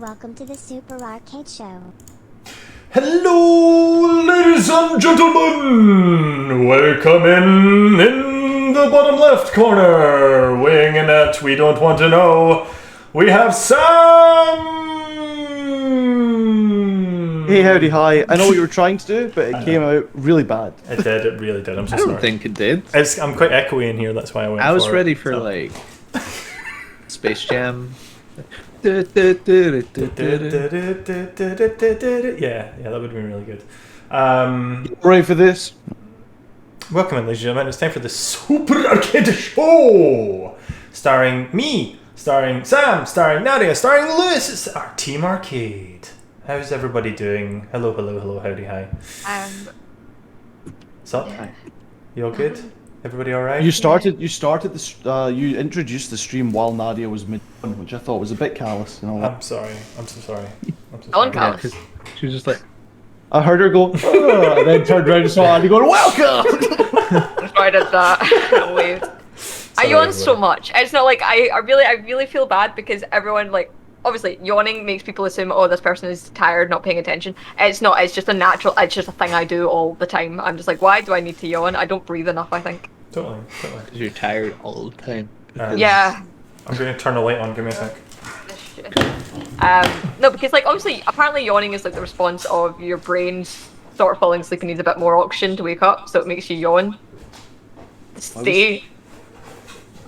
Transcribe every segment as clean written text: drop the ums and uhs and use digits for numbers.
welcome to the Super R-CADE Show. Hello, ladies and gentlemen! Welcome in the bottom left corner, weighing in at We Don't Want to Know, we have Sam! Hey, howdy, hi. I know what you were trying to do, but it came out really bad. It really did, I'm so I sorry. don't think it did. I'm quite echoey in here, that's why I went I was for ready it, for so. like Space Jam. Yeah, that would have been really good. Ready for this? Welcome in, ladies and gentlemen. It's time for the Super R-CADE Show! Starring me, starring Sam, starring Nadia, starring Lewis. It's our Team R-CADE. How's everybody doing? Hello, hello, hello, howdy, hi. What's up? Hi. You all good? Everybody alright? You introduced the stream while Nadia was mid, which I thought was a bit callous and all that. I'm sorry. I'm so sorry. I'm so Don't sorry. call. Because she was just like, I heard her go, "Oh," and then turned around and saw Andy going, "Welcome!" Right at that. Waved. I Sorry, yawn so everyone. much. It's not like I really feel bad because everyone like obviously yawning makes people assume, oh, this person is tired, not paying attention. It's not. It's just a natural. It's just a thing I do all the time. I'm just like, why do I need to yawn? I don't breathe enough, I think. Totally. you're tired all the time. Yeah. I'm going to turn the light on. Give me a sec. This shit. No, because like obviously, apparently yawning is like the response of your brain's sort of falling asleep and needs a bit more oxygen to wake up, so it makes you yawn. Stay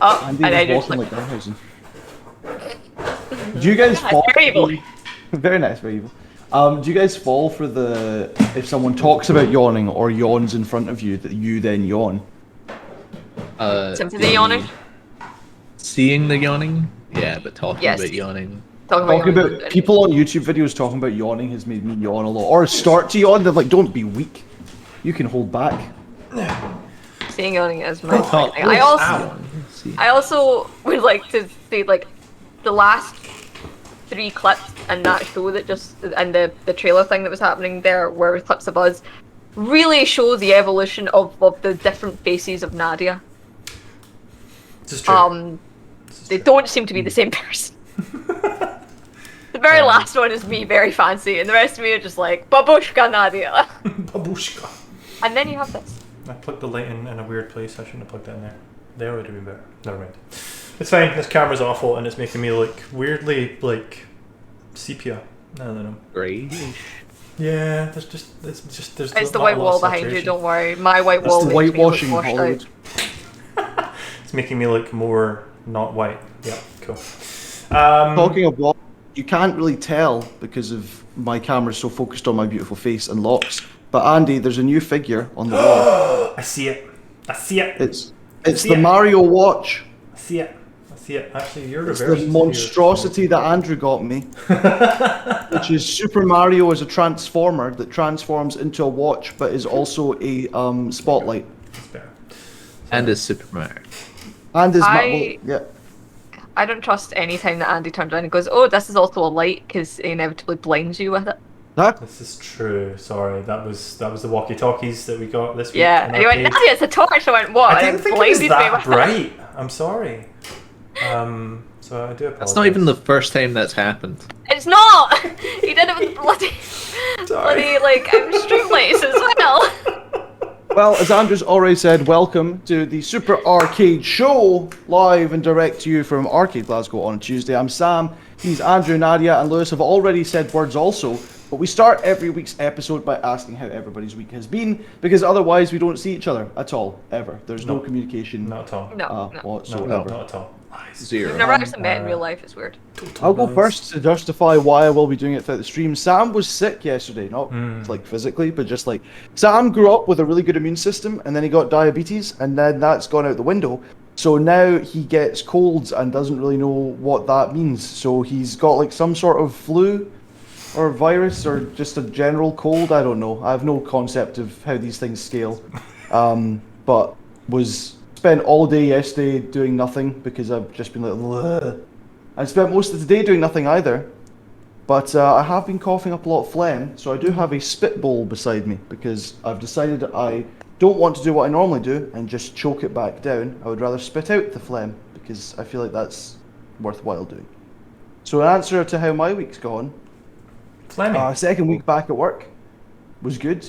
up, Andy and I was just walking like, like Danhausen. Do you guys Yeah, fall? very evil. Very nice, very evil. Do you guys fall for the if someone talks about yawning or yawns in front of you that you then yawn? sympathy yawning. Seeing the yawning? Yeah, but talking Yes. about yawning. Talking Talking yawning. about people on YouTube videos talking about yawning has made me yawn a lot, or start to yawn. They're like, "Don't be weak. You can hold back." Seeing yawning is my talk- thing. I also would like to say like the last 3 clips and that show that just and the trailer thing that was happening there where clips of us really show the evolution of the different faces of Nadia. This is true. They don't seem to be the same person. The very last one is me, very fancy, and the rest of me are just like babushka Nadia. Babushka. And then you have this. I plugged the light in a weird place. I shouldn't have plugged that in there. There would have been better. Never mind. It's fine. This camera's awful and it's making me look weirdly like sepia. I don't know. Greyish. Yeah, there's It's the not white a lot wall of behind you, saturation. don't worry. My white That's wall the makes me look whitewashing in washed Hollywood. out. It's making me look more not white. Yeah, cool. Talking of what, you can't really tell because of my camera's so focused on my beautiful face and locks. But Andy, there's a new figure on the wall. I see it. I see it. It's see the it. Mario watch. I see it. I see it. Actually, you're It's reversed. the monstrosity that Andrew got me, which is Super Mario as a transformer that transforms into a watch, but is also a spotlight. It's better. And a Super Mario. And is I don't trust any time that Andy turns around and goes, "Oh, this is also a light," because he inevitably blinds you with it. Huh? This is true. Sorry, that was the walkie-talkies that we got this week. Yeah, in and he went, arcade. "Nadia, it's a torch." I went, "What?" I And didn't it think it was blinded me that with it. bright. I'm sorry. So I do apologize. That's not even the first time that's happened. It's not. He did it with bloody like streetlights as well. Well, as Andrew's already said, welcome to the Super R-CADE Show, live and direct to you from R-CADE Glasgow on Tuesday. I'm Sam, he's Andrew, Nadia, and Lewis have already said words also, but we start every week's episode by asking how everybody's week has been, because otherwise we don't see each other at all, ever. There's no communication Not at all. No, no. whatsoever. No, not at all. Zero. We've never actually met in real life. It's weird. I'll go first to justify why I will be doing it throughout the stream. Sam was sick yesterday, not like physically, but just like Sam grew up with a really good immune system, and then he got diabetes, and then that's gone out the window. So now he gets colds and doesn't really know what that means. So he's got like some sort of flu or virus or just a general cold. I don't know. I have no concept of how these things scale. But was spent all day yesterday doing nothing because I've just been like, ugh. I spent most of the day doing nothing either, but I have been coughing up a lot of phlegm, so I do have a spit bowl beside me because I've decided that I don't want to do what I normally do and just choke it back down. I would rather spit out the phlegm because I feel like that's worthwhile doing. So in answer to how my week's gone, Fleming. second week back at work was good.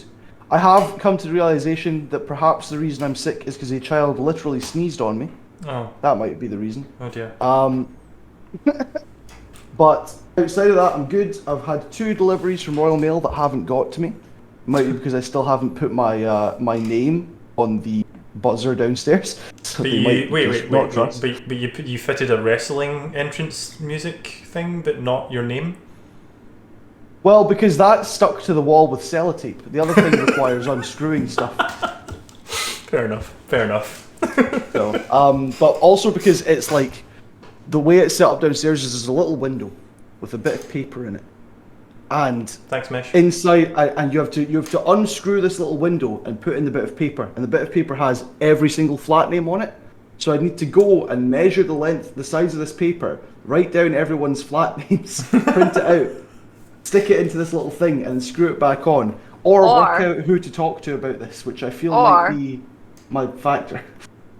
I have come to the realization that perhaps the reason I'm sick is because a child literally sneezed on me. Oh. That might be the reason. Oh dear. But outside of that, I'm good. I've had 2 deliveries from Royal Mail that haven't got to me. Might be because I still haven't put my my name on the buzzer downstairs. So But they might just not trust. But you fitted a wrestling entrance music thing, but not your name. Well, because that's stuck to the wall with sellotape. The other thing requires unscrewing stuff. Fair enough. Fair enough. So, but also because it's like the way it's set up downstairs is there's a little window with a bit of paper in it, and Thanks, Mish. inside, and you have to unscrew this little window and put in the bit of paper, and the bit of paper has every single flat name on it. So I need to go and measure the length, the size of this paper, write down everyone's flat names, print it out, stick it into this little thing, and screw it back on, or work out who to talk to about this, which I feel might be my factor.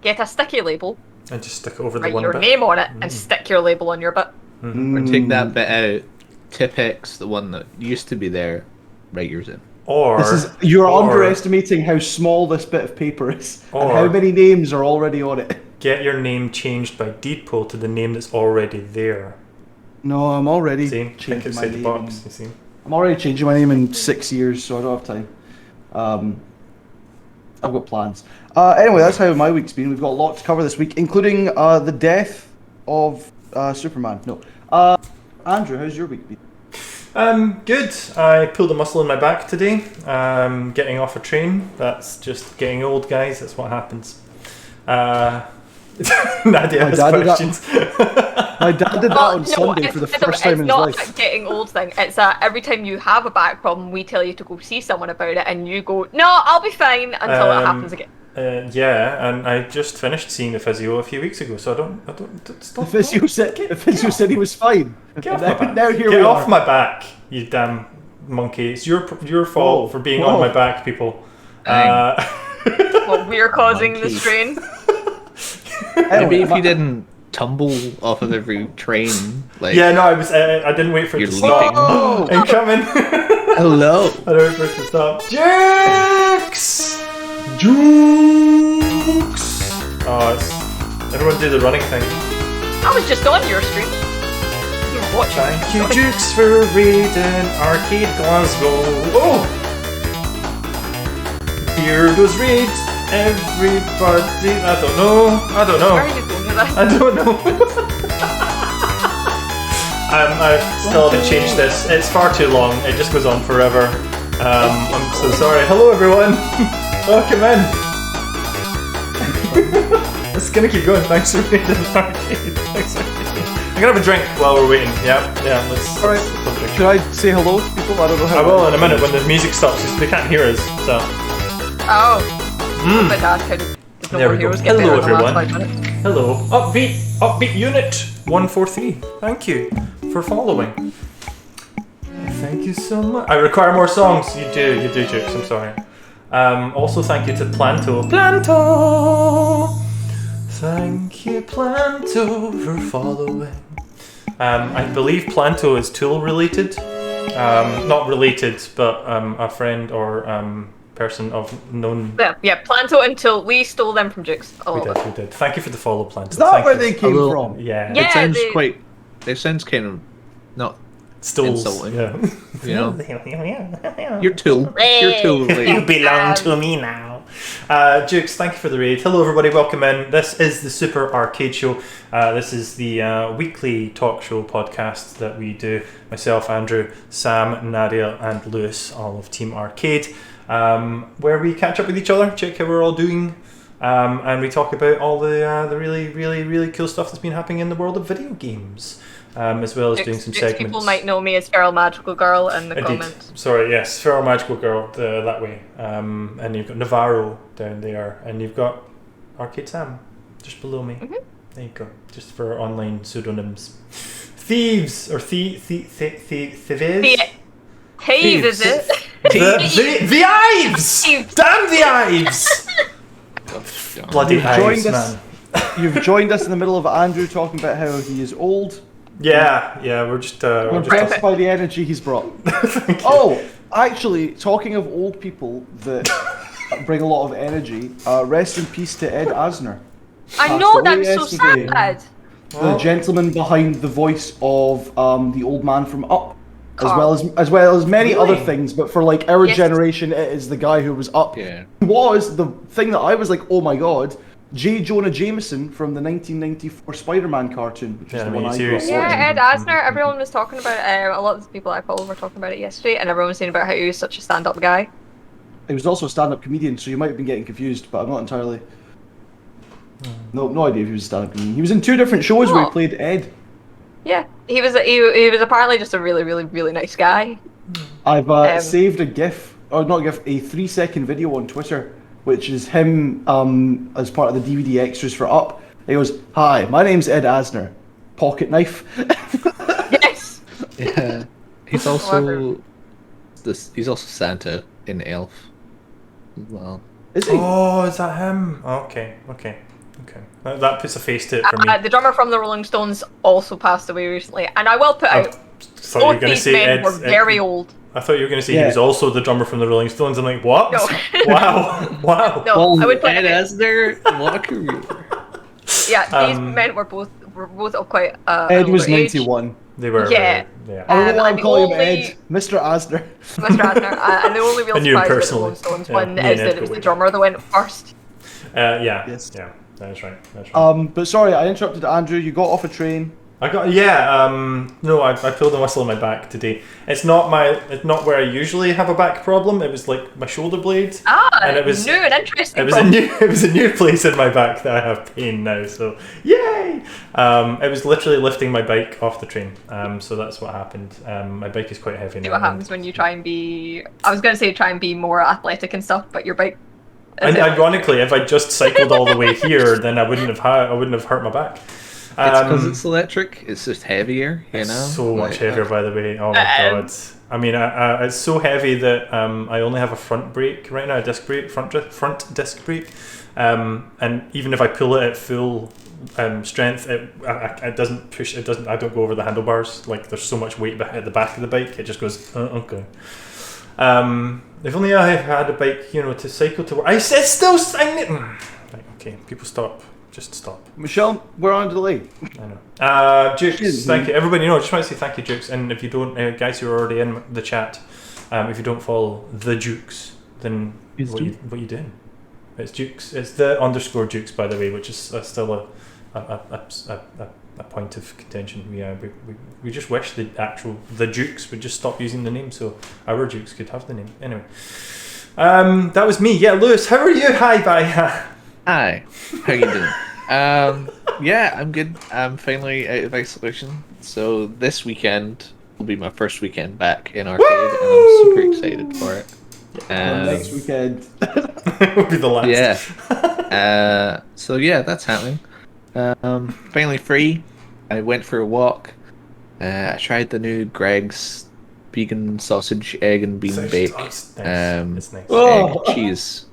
Get a sticky label, And just stick it over the write one your bit. name on it, and stick your label on your bit. Or take that bit out, tip X, the one that used to be there, write yours in. Or You're or underestimating how small this bit of paper is, and Or- how many names are already on it. get your name changed by deed poll to the name that's already there. No, I'm already See, think changing my outside the name. box. You see. I'm already changing my name in 6 years, so I don't have time. I've got plans. Anyway, that's how my week's been. We've got a lot to cover this week, including the death of Superman. No. Andrew, how's your week been? Good. I pulled a muscle in my back today. Getting off a train. That's just getting old, guys. That's what happens. Nadia has dad did that. questions. My dad did that on Sunday for the first time in his life. It's not a getting old thing. It's that every time you have a back problem, we tell you to go see someone about it, and you go, "No, I'll be fine," until it happens again. Yeah, and I just finished seeing the physio a few weeks ago, so I don't stop. The physio said he was fine. Get off my back. Now here Get we off are. my back, you damn monkey! It's your fault Whoa, for being whoa. on my back, people. Well, we're causing the Monkey. strain. Maybe if you didn't tumble off of every train, like Yeah, no, I didn't wait for it you're to stop. leaping. Oh! Incoming. Hello. I don't wait for it to stop. Jukes! Jukes! Oh, everyone do the running thing. I was just on your stream. You were watching. Thank you, Jukes, for reading R-CADE Glasgow. Oh! Here goes Reed. Everybody. I don't know. Where are you going with that? I don't know. I still haven't changed this. It's far too long. It just goes on forever. I'm so sorry. Hello, everyone. Welcome in. It's gonna keep going. Thanks for reading R-CADE. Thanks for reading. I'm gonna have a drink while we're waiting. Yeah. Let's. Alright. let's have a drink. Should I say hello to people? I don't know how. I will in a minute when the music stops. They can't hear us. So. Oh. But that's how did no There more we go. heroes get Hello, there in the last everyone. 5 minutes. Hello. Upbeat unit 143. Thank you for following. Thank you so much. I require more songs. You do, Jukes. I'm sorry. Also, thank you to Planto. Thank you, Planto, for following. I believe Planto is Tool related. Not related, but a friend or person of known. Yeah, Planto until we stole them from Jukes. We did. Thank you for the follow, Planto. Is that Thank where you. they came Hello. from? Yeah. Yeah. It sounds they- quite. It sounds kind of not Stools. insulting. Yeah. You know. Your tool. Your tool. You Lady. belong to me now. Jukes, thank you for the raid. Hello, everybody. Welcome in. This is the Super R-CADE Show. This is the weekly talk show podcast that we do. Myself, Andrew, Sam, Nadia, and Lewis, all of Team R-CADE, where we catch up with each other, check how we're all doing, and we talk about all the really, really, really cool stuff that's been happening in the world of video games. As well as doing some Jukes segments. people might know me as Feral Magical Girl in the Indeed. comments. Sorry, yes, Feral Magical Girl that way. And you've got Navarro down there, and you've got R-CADE Sam just below me. Mm-hmm. There you go, just for online pseudonyms. Thieves or thieves. Thieves, is it? The Ives! Damn the Ives! Bloody You've Ives, joined us. man. You've joined us in the middle of Andrew talking about how he is old, Yeah, we're just. I'm We're just impressed by the energy he's brought. Oh, actually, talking of old people that bring a lot of energy, rest in peace to Ed Asner. I know, that Passed was so away yesterday. sad. The gentleman behind the voice of the old man from Up, Carl. as well as many Really? other things. But for like our Yes. generation, it is the guy who was Up. Yeah. He was the thing that I was like, oh my god, J. Jonah Jameson from the 1994 Spider-Man cartoon, which is Yeah, the the one I grew up miniseries. watching. Yeah, Ed Asner, everyone was talking about it. A lot of the people I follow were talking about it yesterday, and everyone was saying about how he was such a stand-up guy. He was also a stand-up comedian, so you might have been getting confused, but I'm not entirely. No idea if he was a stand-up comedian. He was in 2 different shows where he Oh. played Ed. Yeah, he was apparently just a really, really, really nice guy. I've saved a GIF, or not GIF, a 3-second video on Twitter, which is him as part of the DVD extras for Up. He goes, "Hi, my name's Ed Asner. Pocket knife." Yes. Yeah. He's also He's also Santa in Elf as well. Is he? Oh, is that him? Okay. That puts a face to it for me. The drummer from the Rolling Stones also passed away recently, and I will put I out thought you were both going to these say men Ed. were very old. I thought you were going to say he Yeah. was also the drummer from the Rolling Stones. I'm like, what? No. Wow. No, Well, I would put Ed it. Asner, what a career. Yeah, these men were both of quite. Ed was older age. 91. They were. Yeah. Yeah. I don't know why I'm and the calling him only- Ed. Mr. Asner. Mr. Asner, and the only real I knew him surprise about the personally. Rolling Stones Yeah, one me and is Ed that go it was way the drummer that went first. Yeah. Yes. Yeah. That is right. But sorry, I interrupted Andrew. You got off a train. I pulled a muscle in my back today. It's not where I usually have a back problem. It was like my shoulder blade. And it was new and interesting. it was a new place in my back that I have pain now. So yay! It was literally lifting my bike off the train. So that's what happened. My bike is quite heavy See now. what happens when you try and be. I was gonna say try and be more athletic and stuff, but your bike. And ironically, if I just cycled all the way here, then I wouldn't have hurt my back. It's because it's electric. It's just heavier, you know. So much Like, heavier, by the way. Oh my god! I mean, it's so heavy that I only have a front brake right now, a disc brake, front disc brake, and even if I pull it at full strength, it doesn't push. It doesn't. I don't go over the handlebars. Like there's so much weight at the back of the bike. It just goes okay. If only I had a bike, to cycle to work. It's still. Right, okay, people stop. Just stop. Michelle, we're on delay. I know. Jukes, thank you. Everybody, just want to say thank you, Jukes. And if you don't, guys who are already in the chat, if you don't follow the Jukes, then what you doing? It's Jukes. It's the _ Jukes, by the way, which is still a point of contention. We just wish the Jukes would just stop using the name, so our Jukes could have the name. Anyway, that was me. Yeah, Lewis, how are you? Hi, bye. Hi, how you doing? Yeah, I'm good. I'm finally out of isolation. So this weekend will be my first weekend back in R-CADE, and I'm super excited for it. Next weekend. Will be the last. Yeah. So yeah, that's happening. Finally free. I went for a walk. I tried the new Greg's vegan sausage, egg, and bean bake. Oh, it's nice. It's nice. Oh. Egg,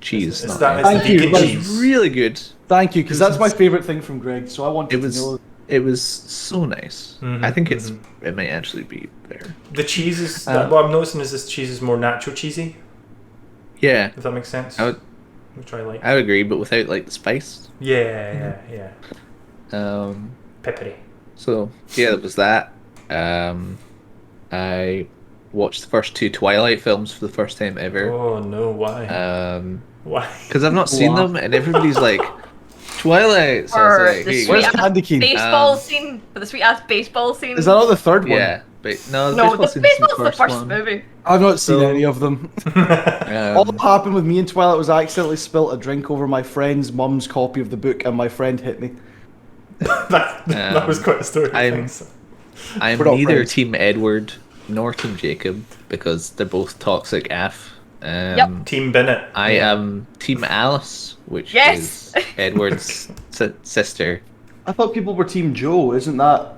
cheese. It's not that- egg. it's Thank you. vegan Like, cheese. Really good. Thank you, because that's my favourite thing from Greg, so I wanted to know. It was so nice. Mhm, I think it might actually be better. The cheese is. What I'm noticing is this cheese is more natural cheesy. Yeah, If that makes sense. I would Which I like. I would agree, but without like the spice. Yeah. Peppery. So yeah, that was that. I watched the first 2 Twilight films for the first time ever. Oh no! Why? Why? Because I've not seen Wow. them, and everybody's like, Twilight. So I Or was like, the here you Where's go. sweet Candy Cane? baseball scene, for the sweet ass baseball scene. Is that not the third one? Yeah, but no, the No, baseball the scene's baseball's the first one. movie. I've not seen So- any of them. All that happened with me in Twilight was I accidentally spilt a drink over my friend's mum's copy of the book, and my friend hit me. that was quite a story. I'm We're not neither friends. Team Edward nor Team Jacob because they're both toxic AF. Yep. Team Bennett. I am Team Alice, which Yes! is Edward's sister. I thought people were Team Joe. Isn't that?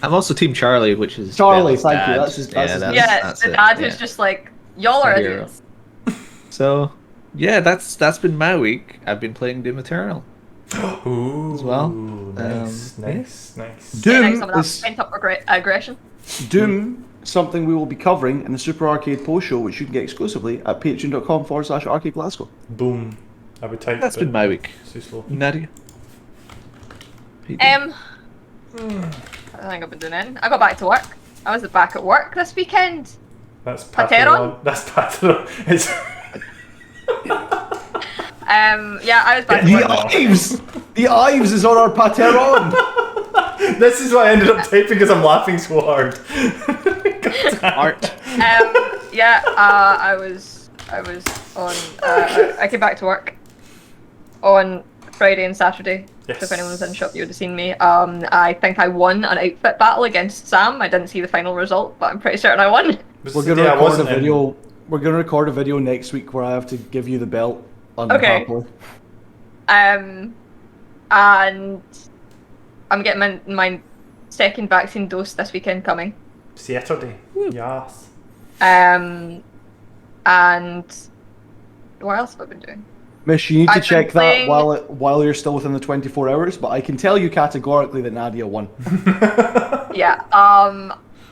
I'm also Team Charlie, which is Charlie, Bella's thank you, dad. that's his- that's his name. Yeah, that's the it, dad yeah. who's just like, y'all are Hero. idiots. So, yeah, that's been my week. I've been playing Doom Eternal. Ooh, As well. Nice. Getting Doom some of that is pent up aggression. Doom. Something we will be covering in the Super Arcade post show, which you can get exclusively at patreon.com/Arcade Glasgow. Boom. I would type. That's been my week. So slow. Nadia. I think I've been doing it. I got back to work. I was back at work this weekend. That's Pateron? Pateron. That's Pateron. It's Yeah, I was back to The work. Ives! The Ives is on our Pateron! This is why I ended up typing because I'm laughing so hard. Art. Yeah, I was on. I came back to work on Friday and Saturday. Yes. So if anyone was in shop, you would have seen me. I think I won an outfit battle against Sam. I didn't see the final result, but I'm pretty certain I won. We're gonna record a video. We're gonna record a video next week where I have to give you the belt. Okay. And I'm getting my second vaccine dose this weekend coming. Saturday. Yes. And what else have I been doing? Miss, you need to I've check been that playing- while you're still within the 24 hours, but I can tell you categorically that Nadia won. Yeah.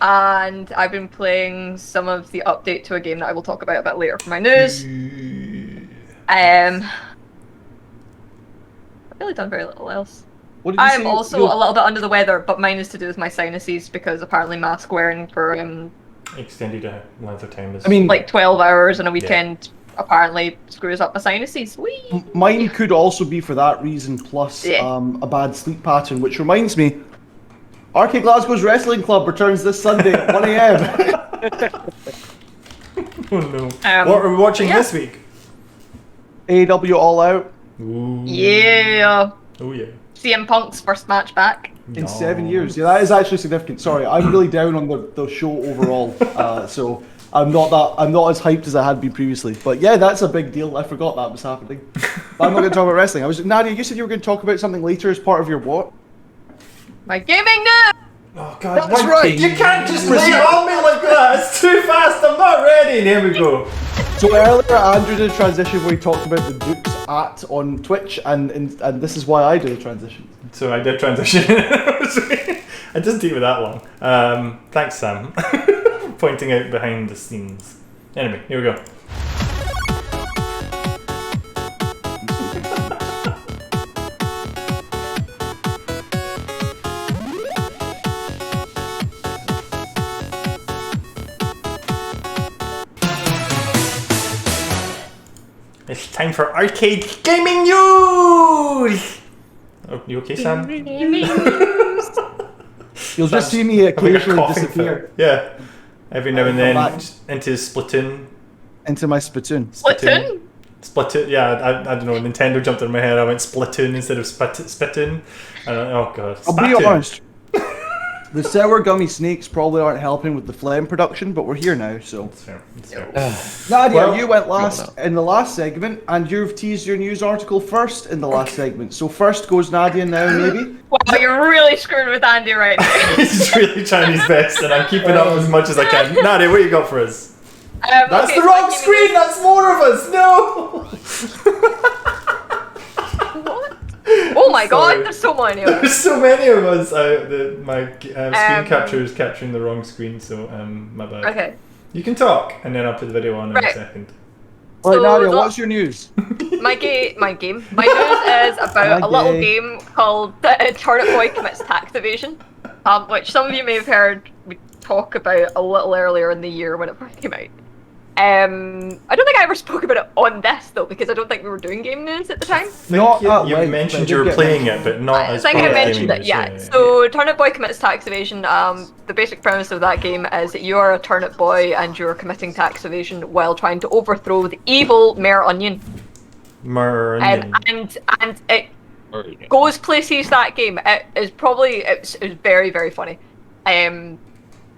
And I've been playing some of the update to a game that I will talk about a bit later for my news. I've really done very little else. What did you I'm say? also a little bit under the weather, but mine is to do with my sinuses because apparently mask wearing for Extended length of time is. I mean, like 12 hours on a weekend apparently screws up my sinuses. Whee! mine could also be for that reason, plus Yeah. a bad sleep pattern, which reminds me, Arcade Glasgow's Wrestling Club returns this Sunday at 1 a.m. Oh no. What are we watching yeah. this week? AEW All Out Ooh. Yeah. Oh yeah. CM Punk's first match back. in 7 years. Yeah, that is actually significant. Sorry, I'm really down on the show overall, so I'm not as hyped as I had been previously. But yeah, that's a big deal. I forgot that was happening. But I'm not going to talk about wrestling. Nadia, you said you were going to talk about something later as part of your what? My gaming news! Oh god. That's right. You can't just lay it on me like that. It's too fast. I'm not ready. And here we go. So earlier, Andrew did a transition where he talked about the Dukes on Twitch, and this is why I do the transition. So I did transition. It doesn't take me that long. Thanks, Sam, for pointing out behind the scenes. Anyway, here we go. It's time for arcade gaming news! Oh, you okay, Sam? You'll just see me Having a occasionally coughing disappear fit. Yeah. Every now and Come then back. into Splatoon. into my Splatoon. Splatoon? Splatoon, yeah, I don't know, Nintendo jumped in my head, I went Splatoon instead of Spitoon. Oh god. I'll be Spatoon. honest. The sour gummy snakes probably aren't helping with the phlegm production, but we're here now, so. That's fair, that's fair. Nadia, Well, you went last in the last segment, and you've teased your news article first in the last segment. So first goes Nadia now, maybe. Wow, you're really screwing with Andy right now. He's really trying his best and I'm keeping up as much as I can. Nadia, what you got for us? That's Okay, the so wrong my screen, gaming that's more of us, no! news- What? Oh my god, Sorry. there's so many of us. There's so many of us. My screen capture is capturing the wrong screen, so my bad. Okay. You can talk, and then I'll put the video on in a Right. second. Right, So Nadia, the- what's your news? My news is about a little game called Turnip Boy Commits Tax Evasion, which some of you may have heard me talk about a little earlier in the year when it first came out. I don't think I ever spoke about it on this though, because I don't think we were doing game news at the time. Not you at you length, mentioned but you I were did get playing mentioned. it, but not I as think part I of mentioned gaming it, yeah. news, So Turnip Boy Commits Tax Evasion, the basic premise of that game is that you are a turnip boy and you're committing tax evasion while trying to overthrow the evil Mayor Onion. Merlin. And it goes places, that game. It's very, very funny. And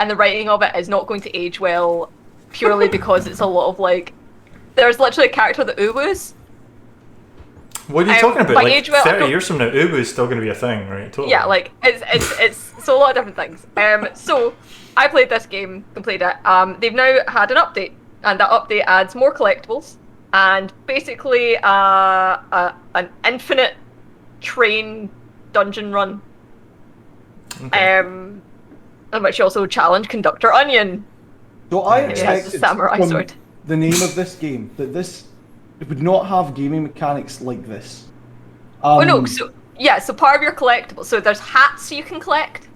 the writing of it is not going to age well purely because it's a lot of like, there's literally a character that uwus. What are you talking about? by Like age, well, I 30 don't- years from now, Ubu is still going to be a thing, right? Totally. Yeah, like it's so a lot of different things. So I played this game, completed it. They've now had an update, and that update adds more collectibles and basically an infinite train dungeon run. Okay. In which you also challenge Conductor Onion. So I It has expected a samurai from sword. the name of this game that it would not have gaming mechanics like this. Oh no, so part of your collectibles. So there's hats you can collect,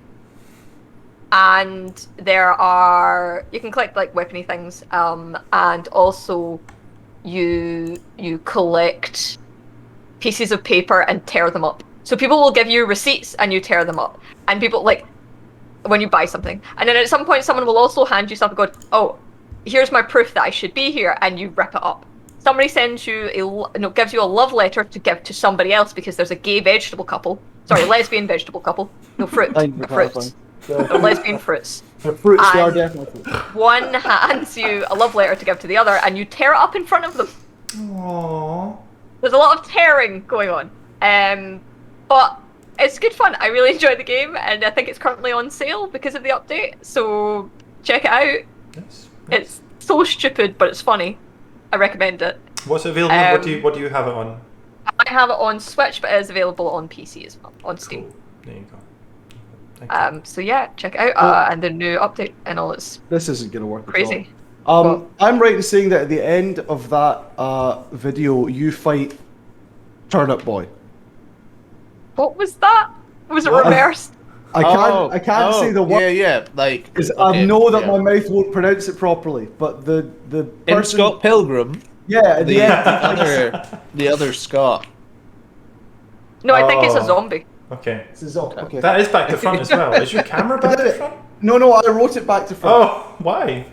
and you can collect like weapony things, and also you collect pieces of paper and tear them up. So people will give you receipts and you tear them up, and people like when you buy something, and then at some point someone will also hand you something and go, oh, here's my proof that I should be here, and you rip it up. Somebody sends you gives you a love letter to give to somebody else because there's a gay vegetable couple. Sorry, lesbian vegetable couple. No fruit. Fruits. They're lesbian fruits. The fruits, they are And definitely fruits. one hands you a love letter to give to the other, and you tear it up in front of them. Aww. There's a lot of tearing going on. But it's good fun. I really enjoy the game, and I think it's currently on sale because of the update. So check it out. Yes. It's so stupid, but it's funny. I recommend it. What's available? What do you have it on? I have it on Switch, but it is available on PC as well, on Steam. Cool. There you go. Thank you. So yeah, check it out, and the new update and all its This isn't gonna work. crazy. At all. I'm right in saying that at the end of that video, you fight Turnip Boy. What was that? Was it What? reversed? I can't say the word Yeah, like because I know that my mouth won't pronounce it properly. But the in person, Scott Pilgrim, yeah, at the end, the other Scott. No, I think it's a Oh. zombie. Okay. this is all okay. That is back to front as well. Is your camera back to front? No, I wrote it back to front Oh, why?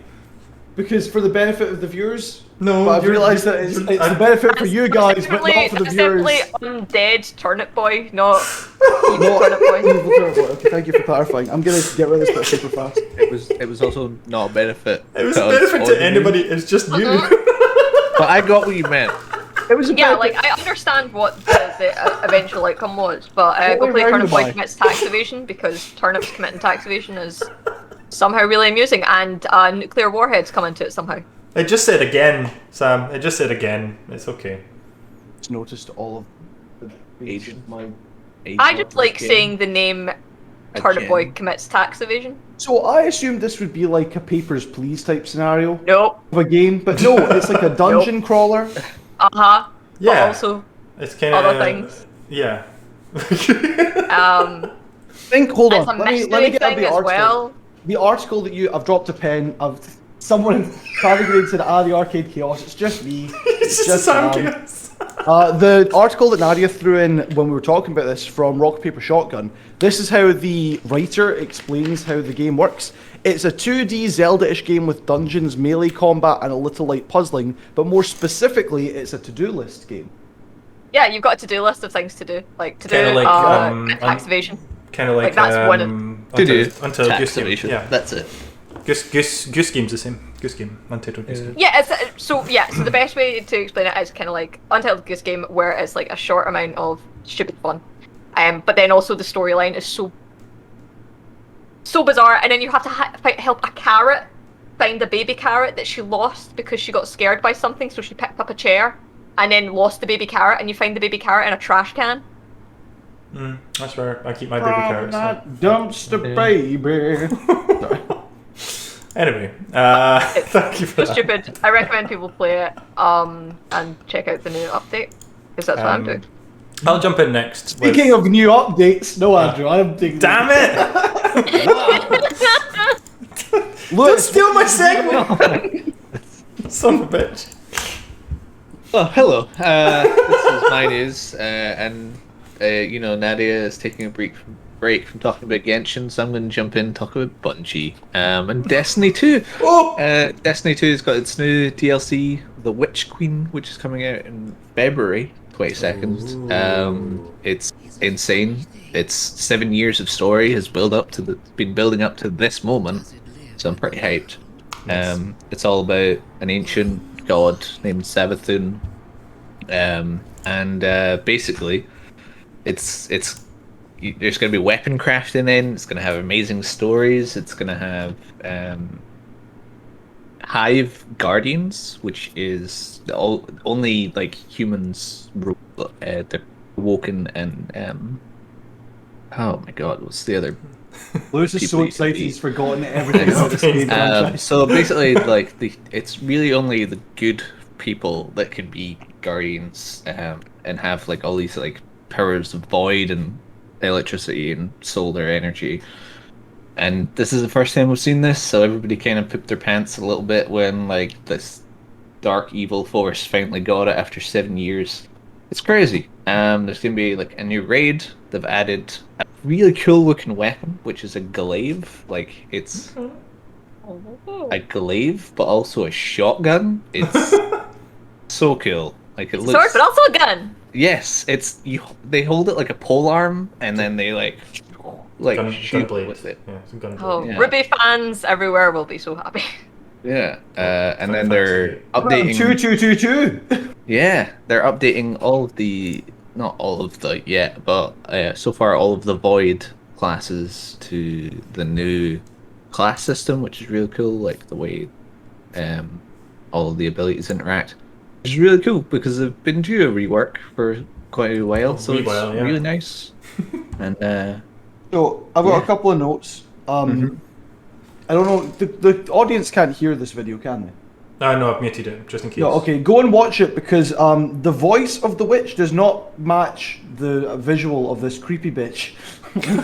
because for the benefit of the viewers. No, But I've you're- realised that it's you're- the benefit for you guys, but not for the viewers. Simply undead Turnip Boy, not evil No, Turnip Boy. evil Turnip Boy. Okay, thank you for clarifying. I'm gonna get rid of this bit super fast. It was also not a benefit. It was a benefit to anybody. It's just you. But I got what you meant. It was a Yeah, benefit. like I understand what the eventual outcome was, but go Totally play Turnip Boy roundabout. commits tax evasion because turnips committing tax evasion is somehow really amusing, and nuclear warheads come into it somehow. It just said again, Sam. It just said again. It's okay. Just noticed all of the Agent. I just like saying the name Turnip gem. Boy commits tax evasion. So I assumed this would be like a Papers, Please type scenario Nope. of a game, but no, it's like a dungeon crawler. Uh-huh. Yeah. But also, It's kind of other things. Yeah. Hold it's a on, let me mystery get up thing the as article. well. The article that I've dropped a pen. Someone categorized said, the arcade chaos. It's just me. it's just Sam Sam. Chaos. The article that Nadia threw in when we were talking about this from Rock Paper Shotgun. This is how the writer explains how the game works. It's a 2D Zelda-ish game with dungeons, melee combat, and a little light puzzling. But more specifically, it's a to-do list game. Yeah, you've got a to-do list of things to do, like to Kinda do like, tax evasion. Kind of like that's one To do until tax Goose Game. evasion. Yeah. That's it. Goose Game's the same. Goose Game. Untitled Goose Game. Yeah, so the best way to explain it is kind of like Untitled Goose Game, where it's like a short amount of stupid fun, but then also the storyline is so bizarre, and then you have to help a carrot find a baby carrot that she lost because she got scared by something, so she picked up a chair and then lost the baby carrot, and you find the baby carrot in a trash can. That's where I keep my baby carrots. So. That dumpster baby. Anyway, thank you for So that. stupid. I recommend people play it and check out the new update because that's what I'm doing. I'll jump in next. Speaking of new updates, no, Andrew, I'm taking. Damn it! Don't Look, steal my segment! Son of a bitch. Oh, hello. This is my news, and Nadia is taking a break from talking about Genshin, so I'm going to jump in and talk about Bungie and Destiny 2. Destiny 2 has got its new DLC, The Witch Queen, which is coming out in February 22nd. It's insane. It's 7 years of story has been building up to this moment, so I'm pretty hyped. It's all about an ancient god named Savathun, and basically, it's there's going to be weapon crafting in. It's going to have amazing stories. It's going to have Hive Guardians, which is only like humans. They're woken and Oh my god, what's the other? Lewis is so People excited eat. he's forgotten everything about this game franchise. So basically, like it's really only the good people that can be guardians, and have like all these like powers of void and electricity and solar energy. And this is the first time we've seen this, so everybody kind of pooped their pants a little bit when like this dark evil force finally got it after 7 years. It's crazy. There's gonna be like a new raid. They've added a really cool looking weapon, which is a glaive. Like it's a glaive, but also a shotgun. It's so cool. Like it looks. Sword, but also a gun. Yes, it's you. They hold it like a pole arm, and then they like shoot gunblade with it. Yeah, it's a gunblade. Oh, Yeah. Ruby fans everywhere will be so happy. Yeah, and then Fancy. they're updating. 2222. Yeah, they're updating all of the, not all of the yet, but so far all of the Void classes to the new class system, which is really cool. Like the way all of the abilities interact, which is really cool because they've been due a rework for quite a while, so it's yeah. really nice. And So I've got Yeah. a couple of notes. I don't know. The audience can't hear this video, can they? No, I've muted it just in case. No, okay, go and watch it because the voice of the witch does not match the visual of this creepy bitch.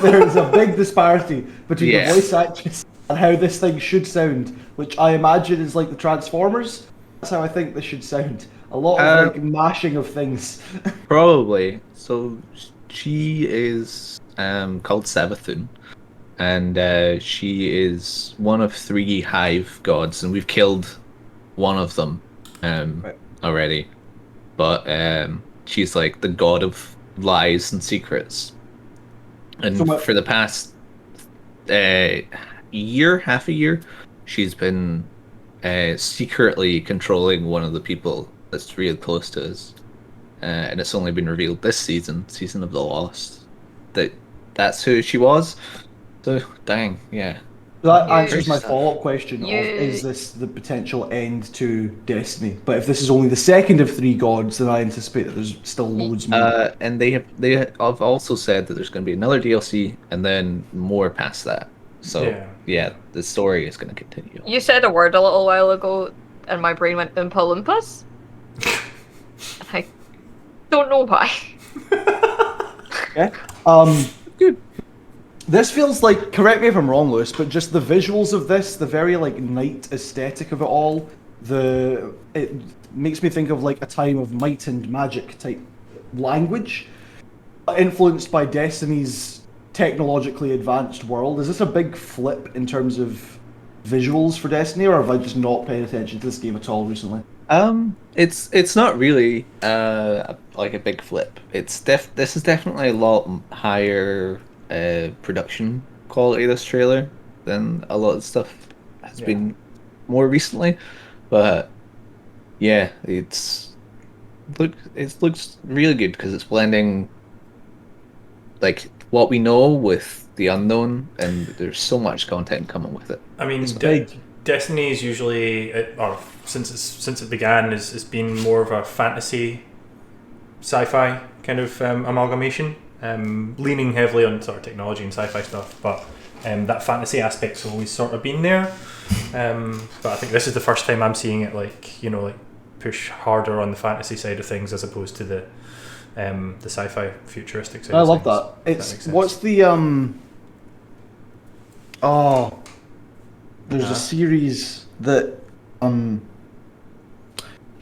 There's a big disparity between Yeah. the voice actress and how this thing should sound, which I imagine is like the Transformers. That's how I think this should sound. A lot of like mashing of things. Probably. So she is called Savathun, and she is one of 3 hive gods, and we've killed one of them already. But she's like the god of lies and secrets. And So for the past half a year, she's been secretly controlling one of the people that's real close to us. And it's only been revealed this season of the Lost, that's who she was. So, dang, yeah. That You- answers my Very sad. follow-up question You- of is this the potential end to Destiny? But if this is only the second of 3 gods, then I anticipate that there's still loads more. And they have also said that there's going to be another DLC and then more past that. So, yeah the story is going to continue. You said a word a little while ago, and my brain went Oompa Loompas. I don't know why. Yeah. Good. This feels like, correct me if I'm wrong, Lewis, but just the visuals of this, the very like night aesthetic of it all, it makes me think of like a time of might and magic type language, influenced by Destiny's technologically advanced world. Is this a big flip in terms of visuals for Destiny, or have I just not paid attention to this game at all recently? It's not really like a big flip. This is definitely a lot higher production quality, this trailer, than a lot of stuff has been more recently. But yeah, it looks really good because it's blending like what we know with the unknown, and there's so much content coming with it. I mean, big. Destiny is usually, or since it began, has been more of a fantasy, sci-fi kind of amalgamation, leaning heavily on sort of technology and sci-fi stuff. But that fantasy aspect's always sort of been there. But I think this is the first time I'm seeing it like push harder on the fantasy side of things as opposed to the sci-fi futuristic side. I of love things, that. if It's makes sense. what's the there's a series that can't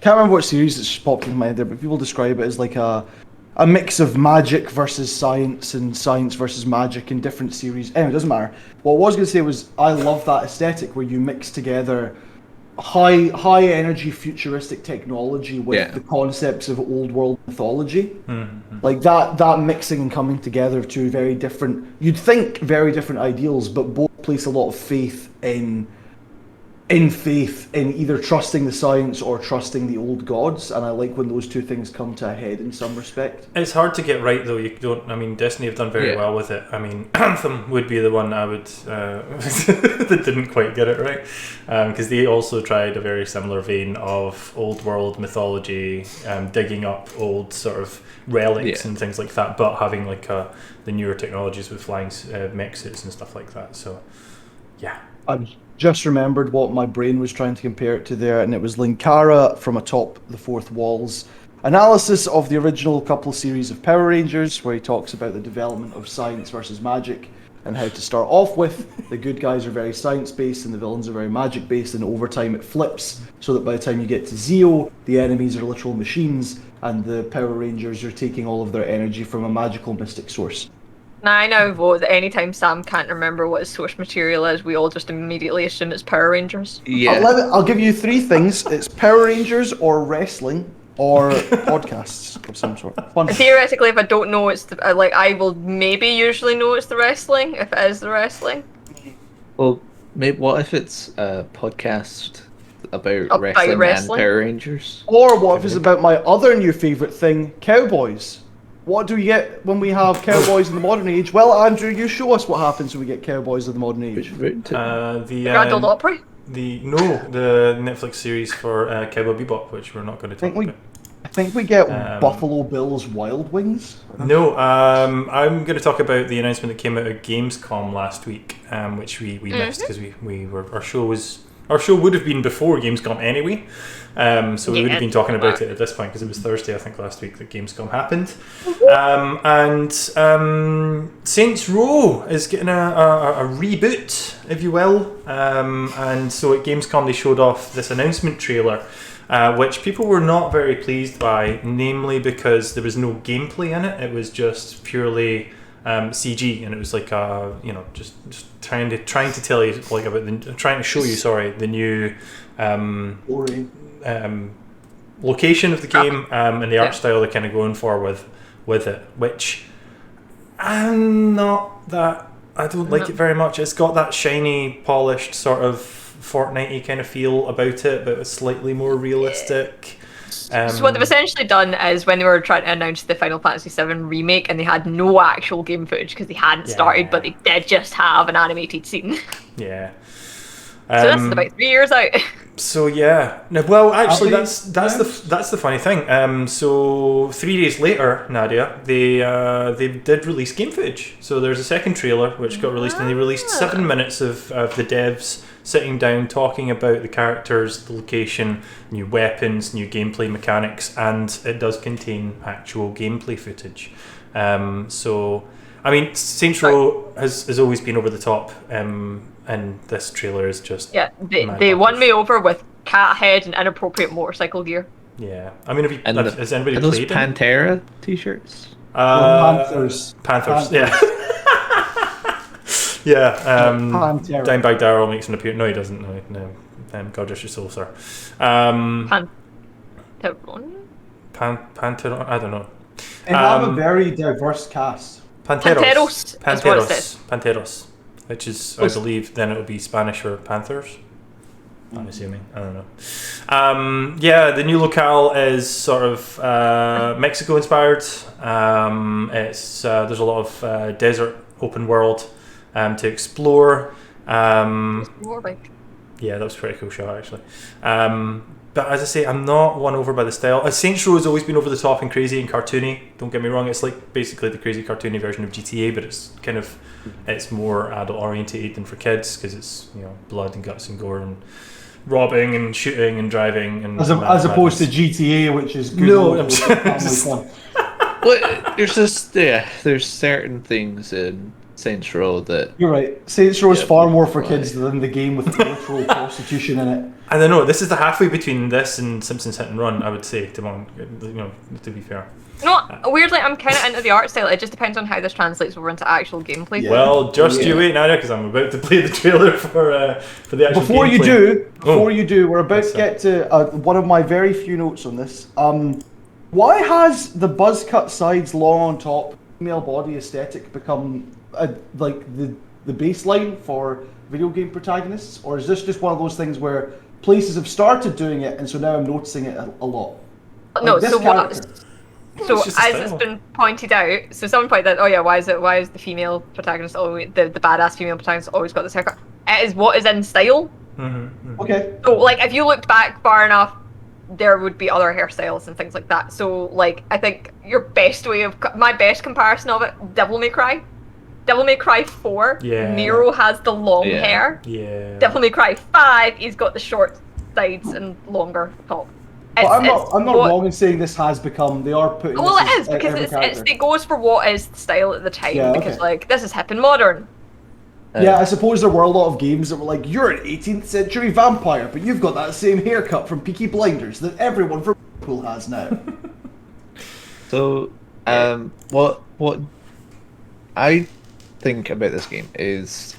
remember what series it's just popped in my head there, but people describe it as like a mix of magic versus science and science versus magic in different series. Anyway, it doesn't matter. What I was going to say was I love that aesthetic where you mix together high energy futuristic technology with the concepts of old world mythology. Like that mixing and coming together of 2 very different, you'd think very different ideals, but both place a lot of faith in in faith in either trusting the science or trusting the old gods, and I like when those two things come to a head in some respect. It's hard to get right though. You don't. I mean, Destiny have done very well with it. I mean, Anthem would be the one I would that didn't quite get it right, because they also tried a very similar vein of old world mythology, digging up old sort of relics and things like that, but having like the newer technologies with flying mech suits and stuff like that. So, yeah. I've just remembered what my brain was trying to compare it to there, and it was Linkara from Atop the Fourth Wall's analysis of the original couple series of Power Rangers, where he talks about the development of science versus magic, and how to start off with, the good guys are very science-based and the villains are very magic-based, and over time it flips, so that by the time you get to Zeo, the enemies are literal machines, and the Power Rangers are taking all of their energy from a magical mystic source. Now I now vote that anytime Sam can't remember what his source material is, we all just immediately assume it's Power Rangers. Yeah. I'll give you three things. It's Power Rangers or wrestling or podcasts of some sort. Fun. Theoretically, if I don't know, it's the, I will maybe usually know it's the wrestling, if it is the wrestling. Well, maybe what if it's a podcast about wrestling and Power Rangers? Or what if it's about my other new favourite thing, cowboys? What do we get when we have cowboys in the modern age? Well, Andrew, you show us what happens when we get cowboys in the modern age. The Grand Ole Opry? the Netflix series for Cowboy Bebop, which we're not going to talk about. I think we get Buffalo Bill's Wild Wings. No, I'm going to talk about the announcement that came out of Gamescom last week, which we missed because we were our show would have been before Gamescom anyway. So we would have been talking about it at this point because it was Thursday, I think, last week that Gamescom happened. And Saints Row is getting a reboot, if you will. And so at Gamescom they showed off this announcement trailer, which people were not very pleased by, namely because there was no gameplay in it. It was just purely CG, and it was like just trying to tell you like about trying to show you the new location of the game and the art style they're kind of going for with it, which I don't like it very much. It's got that shiny, polished sort of Fortnite-y kind of feel about it, but it's slightly more realistic. So what they've essentially done is when they were trying to announce the Final Fantasy VII remake, and they had no actual game footage because they hadn't started, but they did just have an animated scene. Yeah. So this is about 3 years out. So yeah, no, well actually that's the funny thing. So 3 days later, Nadia, they did release game footage. So there's a second trailer which got released, and they released 7 minutes of the devs sitting down talking about the characters, the location, new weapons, new gameplay mechanics, and it does contain actual gameplay footage. So I mean, Saints Row has always been over the top. And this trailer is just they won me over with cat head and inappropriate motorcycle gear. Yeah, I mean, has anybody those played Pantera t-shirts? Panthers. Yeah. Yeah. Pantera. Dimebag Darrell makes an appearance. No, he doesn't. No. God rest your soul, sir. Panteron. Panteron. I don't know. They have a very diverse cast. Panteros. Panteros. Which is, I believe, then it would be Spanish for Panthers. I'm assuming. I don't know. The new locale is sort of Mexico inspired. It's there's a lot of desert open world to explore. Yeah, that was a pretty cool shot actually. But as I say, I'm not won over by the style. Saints Row has always been over the top and crazy and cartoony. Don't get me wrong; it's like basically the crazy cartoony version of GTA, but it's more adult orientated than for kids because it's blood and guts and gore and robbing and shooting and driving and as opposed to GTA, which is good. No, I'm just fun. Well, there's certain things in Saints Row that you're right. Saints Row is far more for kids than the game with literal prostitution in it. I don't know. This is the halfway between this and Simpsons Hit and Run. I would say, to be fair. Weirdly, I'm kind of into the art style. It just depends on how this translates over into actual gameplay. Yeah. Well, you wait, Nadia, because I'm about to play the trailer for the actual Before gameplay. you do, we're about to get to one of my very few notes on this. Why has the buzz cut sides long on top, female body aesthetic become the baseline for video game protagonists, or is this just one of those things where places have started doing it, and so now I'm noticing it a lot? No, Like, this so what? character- So It's just a as style. it's been pointed out, so someone pointed out, oh yeah, why is the female protagonist always the badass female protagonist always got this haircut? It is what is in style. Okay. So like if you looked back far enough, there would be other hairstyles and things like that. So like I think your best way of my best comparison of it, Devil May Cry. Devil May Cry 4, Yeah. Nero has the long Yeah. hair. Yeah. Devil May Cry 5, he's got the short sides and longer top. But I'm not what- wrong in saying this has become. They are putting. Well, this it as is because every it's character. it goes for what is the style at the time. Yeah, because okay. like this is hip and modern. Yeah, I suppose there were a lot of games that were like, you're an 18th century vampire, but you've got that same haircut from Peaky Blinders that everyone from Liverpool has now. So, what I think about this game is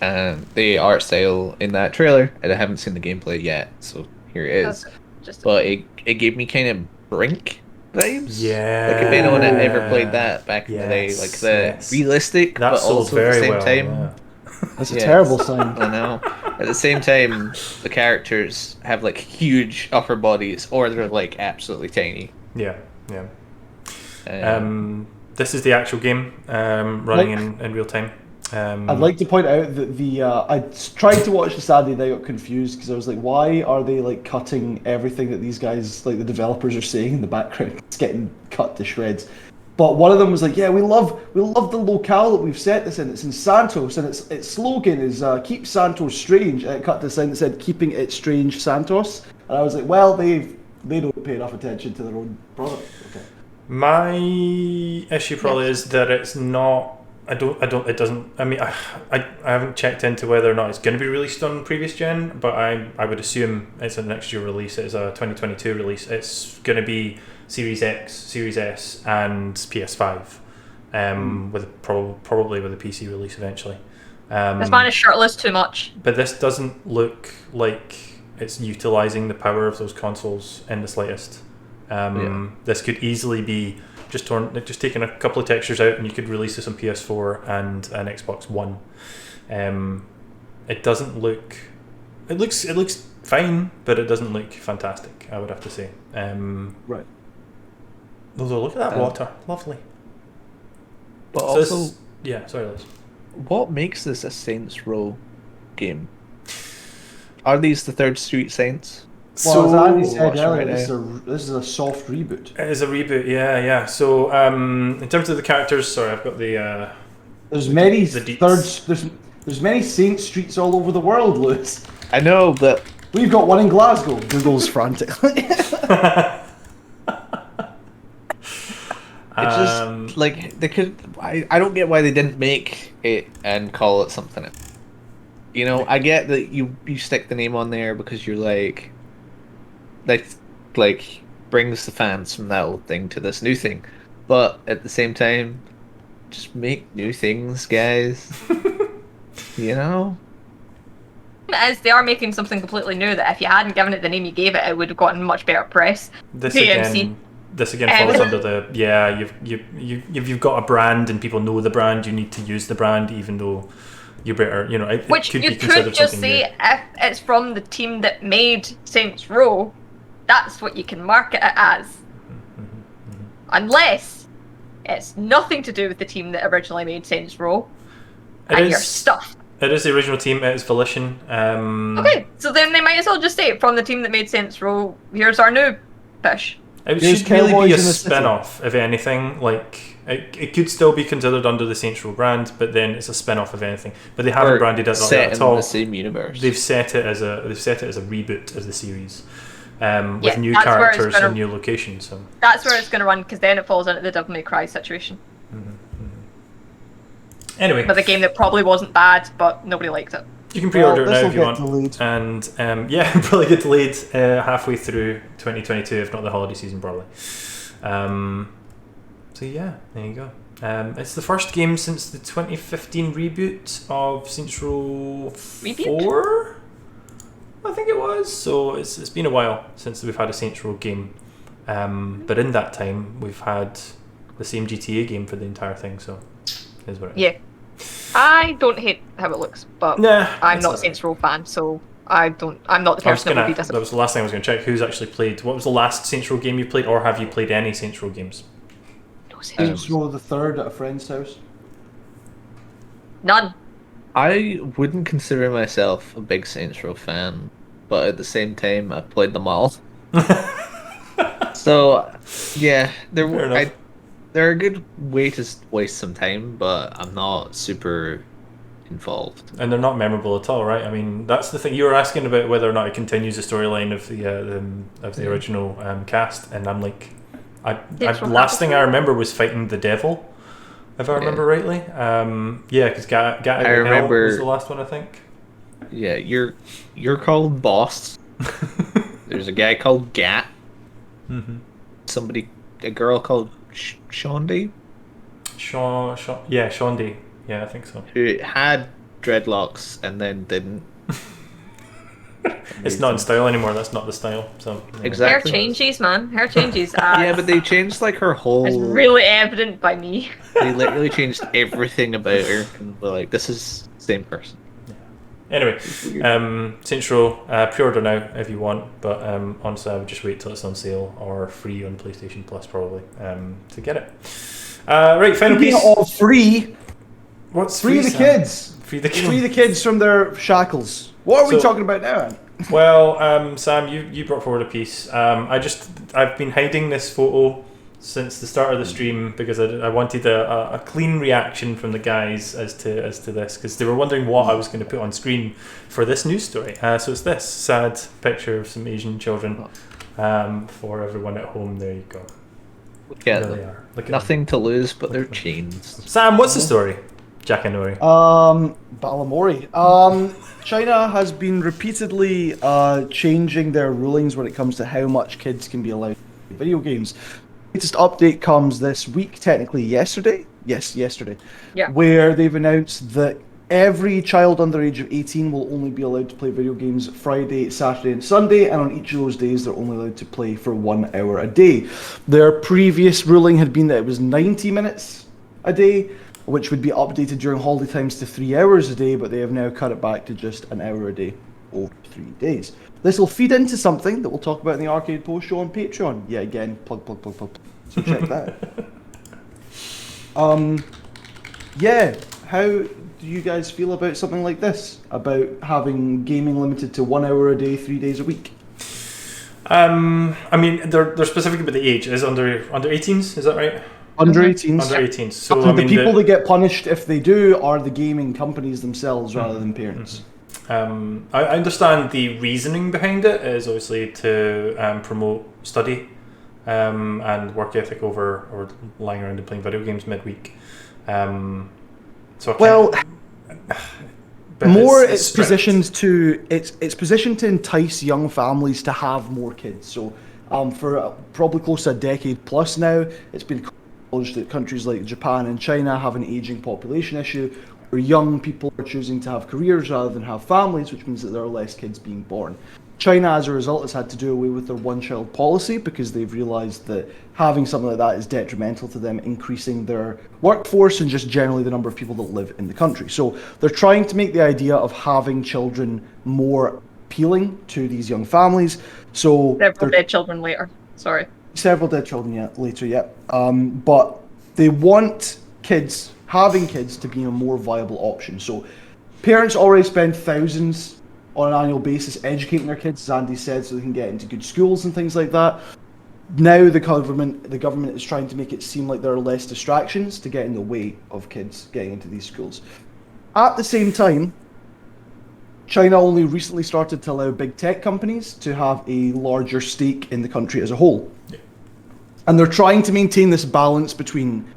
the art style in that trailer, and I haven't seen the gameplay yet, so here it is. Okay, just But it gave me kind of Brink vibes. Yeah. Like if anyone had ever played that back in the day, Yes, like the yes. realistic, That but sold also very at the same well. time. Yeah. That's a Yeah. terrible sign. I know. At the same time, the characters have like huge upper bodies, or they're like absolutely tiny. Yeah. Yeah. Um, This is the actual game running in real time. I'd like to point out that I tried to watch the Saturday and I got confused because I was like, why are they like cutting everything that these guys, like the developers, are saying in the background? It's getting cut to shreds. But one of them was like, yeah, we love the locale that we've set this in. It's in Santos, and its slogan is "Keep Santos strange." And it cut to a sign that said "Keeping it strange, Santos." And I was like, well, they don't pay enough attention to their own product. Okay. My issue probably is that it's not. It doesn't. I mean, I haven't checked into whether or not it's going to be released on previous gen, but I would assume it's a next year release. It's a 2022 release. It's going to be Series X, Series S, and PS5, with probably with a PC release eventually. This man is shirtless too much. But this doesn't look like it's utilizing the power of those consoles in the slightest. This could easily be just taking a couple of textures out, and you could release this on PS4 and an Xbox One. It doesn't look. It looks fine, but it doesn't look fantastic, I would have to say. Right. Although look at that water, lovely. but So also, this, yeah, sorry, Liz. what makes this a Saints Row game? Are these the Third Street Saints? Well, as Andy said watching earlier, right this is a soft reboot. It is a reboot, yeah. So in terms of the characters, sorry, I've got the. There's many the deets. there's many Saint Streets all over the world, Lewis. I know, but We've got one in Glasgow. Google's frantically. it's just like they could. I don't get why they didn't make it and call it something. You know, I get that you stick the name on there because you're like brings the fans from that old thing to this new thing, but at the same time, just make new things, guys. You know. As they are making something completely new that if you hadn't given it the name you gave it, it would have gotten much better press. This PMC. again falls under the you've got a brand and people know the brand. You need to use the brand, even though you better it Which could you be considered could just something say new. if it's from the team that made Saints Row, that's what you can market it as. Unless it's nothing to do with the team that originally made Saints Row It and you're is- stuffed. It is the original team. It is Volition. Okay, so then they might as well just say from the team that made Saints Row, here's our new fish. It Here's should really Cowboys be a in the City. spin-off, if anything. Like it could still be considered under the Saints Row brand, but then it's a spin-off of anything. But they haven't Or branded it like set that at in all. the same universe. They've set it as a reboot of the series, with Yeah, new that's where it's characters gonna- and new locations. So That's where it's going to run, because then it falls into the Devil May Cry situation. anyway, But the game that probably wasn't bad, but nobody liked it. you can pre-order it now this'll if you get want. delayed. And yeah, probably get delayed halfway through 2022, if not the holiday season, probably. So yeah, there you go. It's the first game since the 2015 reboot of Saints Row 4. I think it was. So it's been a while since we've had a Saints Row game. But in that time, we've had the same GTA game for the entire thing. So, is what it is. Yeah. I don't hate how it looks, but Nah, I'm it's not a alright. Saints Row fan, so I'm not the person that would be That disappointed. was the last thing I was going to check. Who's actually played? What was the last Saints Row game you played, or have you played any Saints Row games? No Saints Row the Third at a friend's house. None. I wouldn't consider myself a big Saints Row fan, but at the same time, I've played them all. So, yeah, Fair enough. they're a good way to waste some time, but I'm not super involved. And they're not memorable at all, right? I mean, that's the thing. You were asking about whether or not it continues the storyline of the original cast, and I'm like, last thing I remember was fighting the devil, if I remember rightly. Yeah, because Get Out of Hell was the last one, I think. Yeah, you're called Boss. There's a guy called Gat. A girl called Shaundi. Shaundi. Yeah, I think so. Who had dreadlocks and then didn't. It's not in style anymore. That's not the style. So Exactly. Hair changes, man. Hair changes. Yeah, but they changed like her whole. It's really evident by me. They literally changed everything about her, and were like, "This is the same person." Anyway, Saints Row, pre-order now if you want, but honestly I would just wait till it's on sale or free on PlayStation Plus probably to get it. Right, final piece. All free. What's Free the Sam? kids. Free the Free the kids from their shackles. What are we talking about now? Well, Sam, you brought forward a piece. I've been hiding this photo since the start of the stream because I wanted a clean reaction from the guys as to this, because they were wondering what I was going to put on screen for this news story. So it's this sad picture of some Asian children for everyone at home. There you go. Look at There them. they are. Look at Nothing to lose but their Look at chains. them. Sam, what's the story? Jackanory. Balamori. China has been repeatedly changing their rulings when it comes to how much kids can be allowed to play video games. Latest update comes this week, technically yesterday. Yes, yesterday. Yeah. Where they've announced that every child under the age of 18 will only be allowed to play video games Friday, Saturday, and Sunday, and on each of those days they're only allowed to play for 1 hour a day. Their previous ruling had been that it was 90 minutes a day, which would be updated during holiday times to 3 hours a day, but they have now cut it back to just 1 hour a day over 3 days. This will feed into something that we'll talk about in the Arcade Post show on Patreon. Yeah, again, plug. So check that. Yeah, how do you guys feel about something like this? About having gaming limited to 1 hour a day, 3 days a week? I mean, they're specific about the age. Is under 18s? Is that right? Under 18s. Under 18s. So And I mean, the people that get punished if they do are the gaming companies themselves rather than parents. I understand the reasoning behind it is obviously to promote study and work ethic over or lying around and playing video games midweek. So it's strict. positioned to entice young families to have more kids. So for probably close to a decade plus now, it's been acknowledged that countries like Japan and China have an aging population issue where young people are choosing to have careers rather than have families, which means that there are less kids being born. China, as a result, has had to do away with their one-child policy because they've realised that having something like that is detrimental to them increasing their workforce and just generally the number of people that live in the country. So they're trying to make the idea of having children more appealing to these young families. So Several dead children later. Sorry. Several dead children later, yeah. But they want having kids to be a more viable option. So parents already spend thousands on an annual basis educating their kids, as Andy said, so they can get into good schools and things like that. Now the government is trying to make it seem like there are less distractions to get in the way of kids getting into these schools. At the same time, China only recently started to allow big tech companies to have a larger stake in the country as a whole. Yeah. And they're trying to maintain this balance between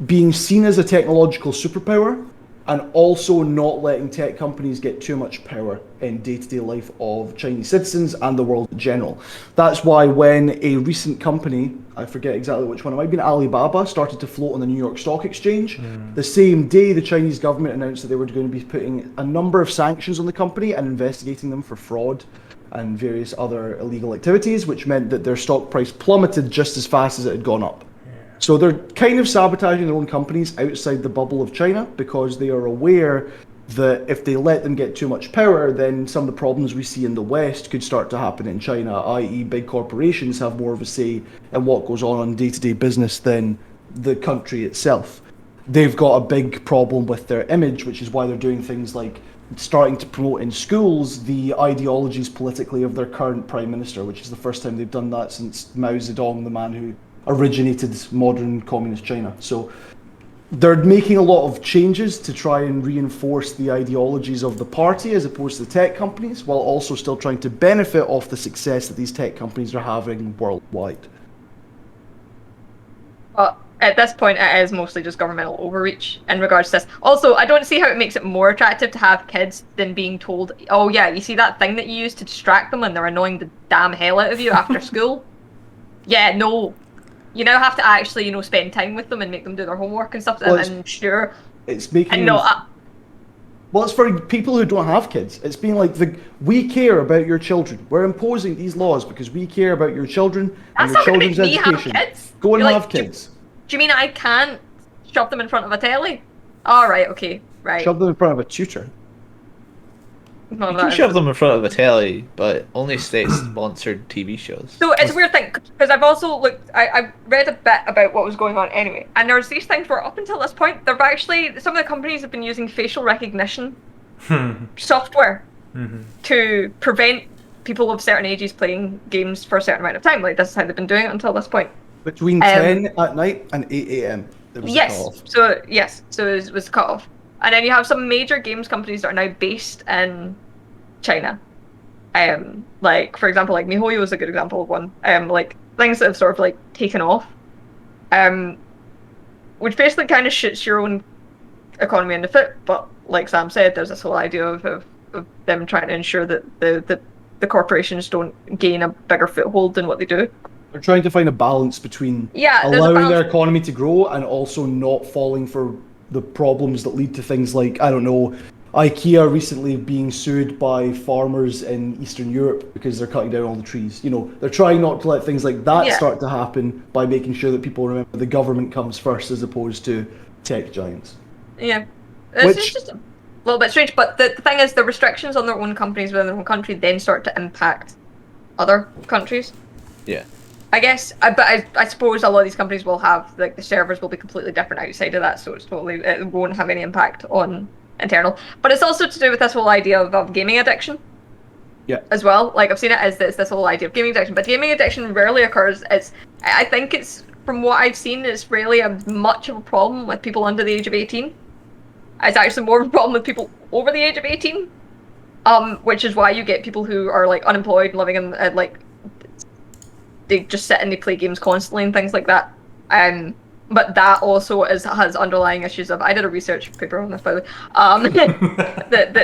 being seen as a technological superpower and also not letting tech companies get too much power in day-to-day life of Chinese citizens and the world in general. That's why when a recent company, I forget exactly which one, it might have been Alibaba, started to float on the New York Stock Exchange, the same day the Chinese government announced that they were going to be putting a number of sanctions on the company and investigating them for fraud and various other illegal activities, which meant that their stock price plummeted just as fast as it had gone up. So they're kind of sabotaging their own companies outside the bubble of China because they are aware that if they let them get too much power, then some of the problems we see in the West could start to happen in China, i.e. big corporations have more of a say in what goes on day-to-day business than the country itself. They've got a big problem with their image, which is why they're doing things like starting to promote in schools the ideologies politically of their current prime minister, which is the first time they've done that since Mao Zedong, the man who originated modern communist China. So they're making a lot of changes to try and reinforce the ideologies of the party as opposed to the tech companies, while also still trying to benefit off the success that these tech companies are having worldwide. But at this point, it is mostly just governmental overreach in regards to this. Also, I don't see how it makes it more attractive to have kids than being told, oh yeah, you see that thing that you use to distract them and they're annoying the damn hell out of you after school? Yeah, no. You now have to actually, spend time with them and make them do their homework and stuff. Well, and sure, it's making. and no, Well, it's for people who don't have kids. It's being like, we care about your children. We're imposing these laws because we care about your children and your children's education. Go and have kids. Do you mean I can't shove them in front of a telly? All right, okay, right. Shove them in front of a tutor. No, You can shove them in front of a telly, but only state-sponsored TV shows. So it's a weird thing, because I've also looked, I've read a bit about what was going on anyway, and there's these things where up until this point, some of the companies have been using facial recognition software to prevent people of certain ages playing games for a certain amount of time. Like, this is how they've been doing it until this point. Between 10 at night and 8 a.m. Yes, so it was cut off. And then you have some major games companies that are now based in China. Like, for example, like MiHoYo is a good example of one. Like, things that have sort of, like, taken off. Which basically kind of shoots your own economy in the foot. But, like Sam said, there's this whole idea of them trying to ensure that the corporations don't gain a bigger foothold than what they do. They're trying to find a balance between allowing their economy to grow and also not falling for the problems that lead to things like, I don't know, IKEA recently being sued by farmers in Eastern Europe because they're cutting down all the trees. They're trying not to let things like that start to happen by making sure that people remember the government comes first as opposed to tech giants. Yeah. It's just a little bit strange, but the thing is, the restrictions on their own companies within their own country then start to impact other countries. Yeah. I guess, but I suppose a lot of these companies will have, like, the servers will be completely different outside of that, so it won't have any impact on internal. But it's also to do with this whole idea of gaming addiction. Yeah. As well. Like, I've seen it as this whole idea of gaming addiction, but gaming addiction rarely occurs. I think it's, from what I've seen, it's rarely much of a problem with people under the age of 18. It's actually more of a problem with people over the age of 18. Which is why you get people who are, like, unemployed, living in, like, they just sit and they play games constantly and things like that. But that also has underlying issues of, I did a research paper on this, by the way.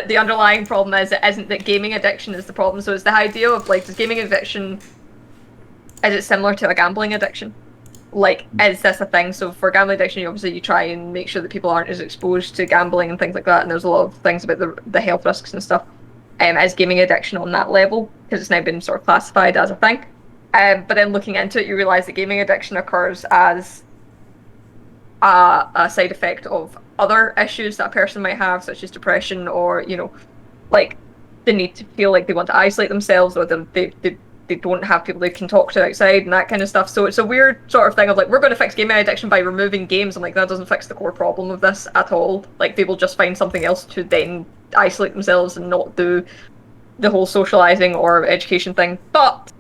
The underlying problem isn't that gaming addiction is the problem. So it's the idea of, like, does gaming addiction, is it similar to a gambling addiction? Like, is this a thing? So for gambling addiction, obviously you try and make sure that people aren't as exposed to gambling and things like that. And there's a lot of things about the health risks and stuff. Is gaming addiction on that level? Because it's now been sort of classified as a thing. But then looking into it, you realise that gaming addiction occurs as a side effect of other issues that a person might have, such as depression, or, like, the need to feel like they want to isolate themselves, or they don't have people they can talk to outside and that kind of stuff. So it's a weird sort of thing of, like, we're going to fix gaming addiction by removing games. I'm like, that doesn't fix the core problem of this at all. Like, they will just find something else to then isolate themselves and not do the whole socializing or education thing. But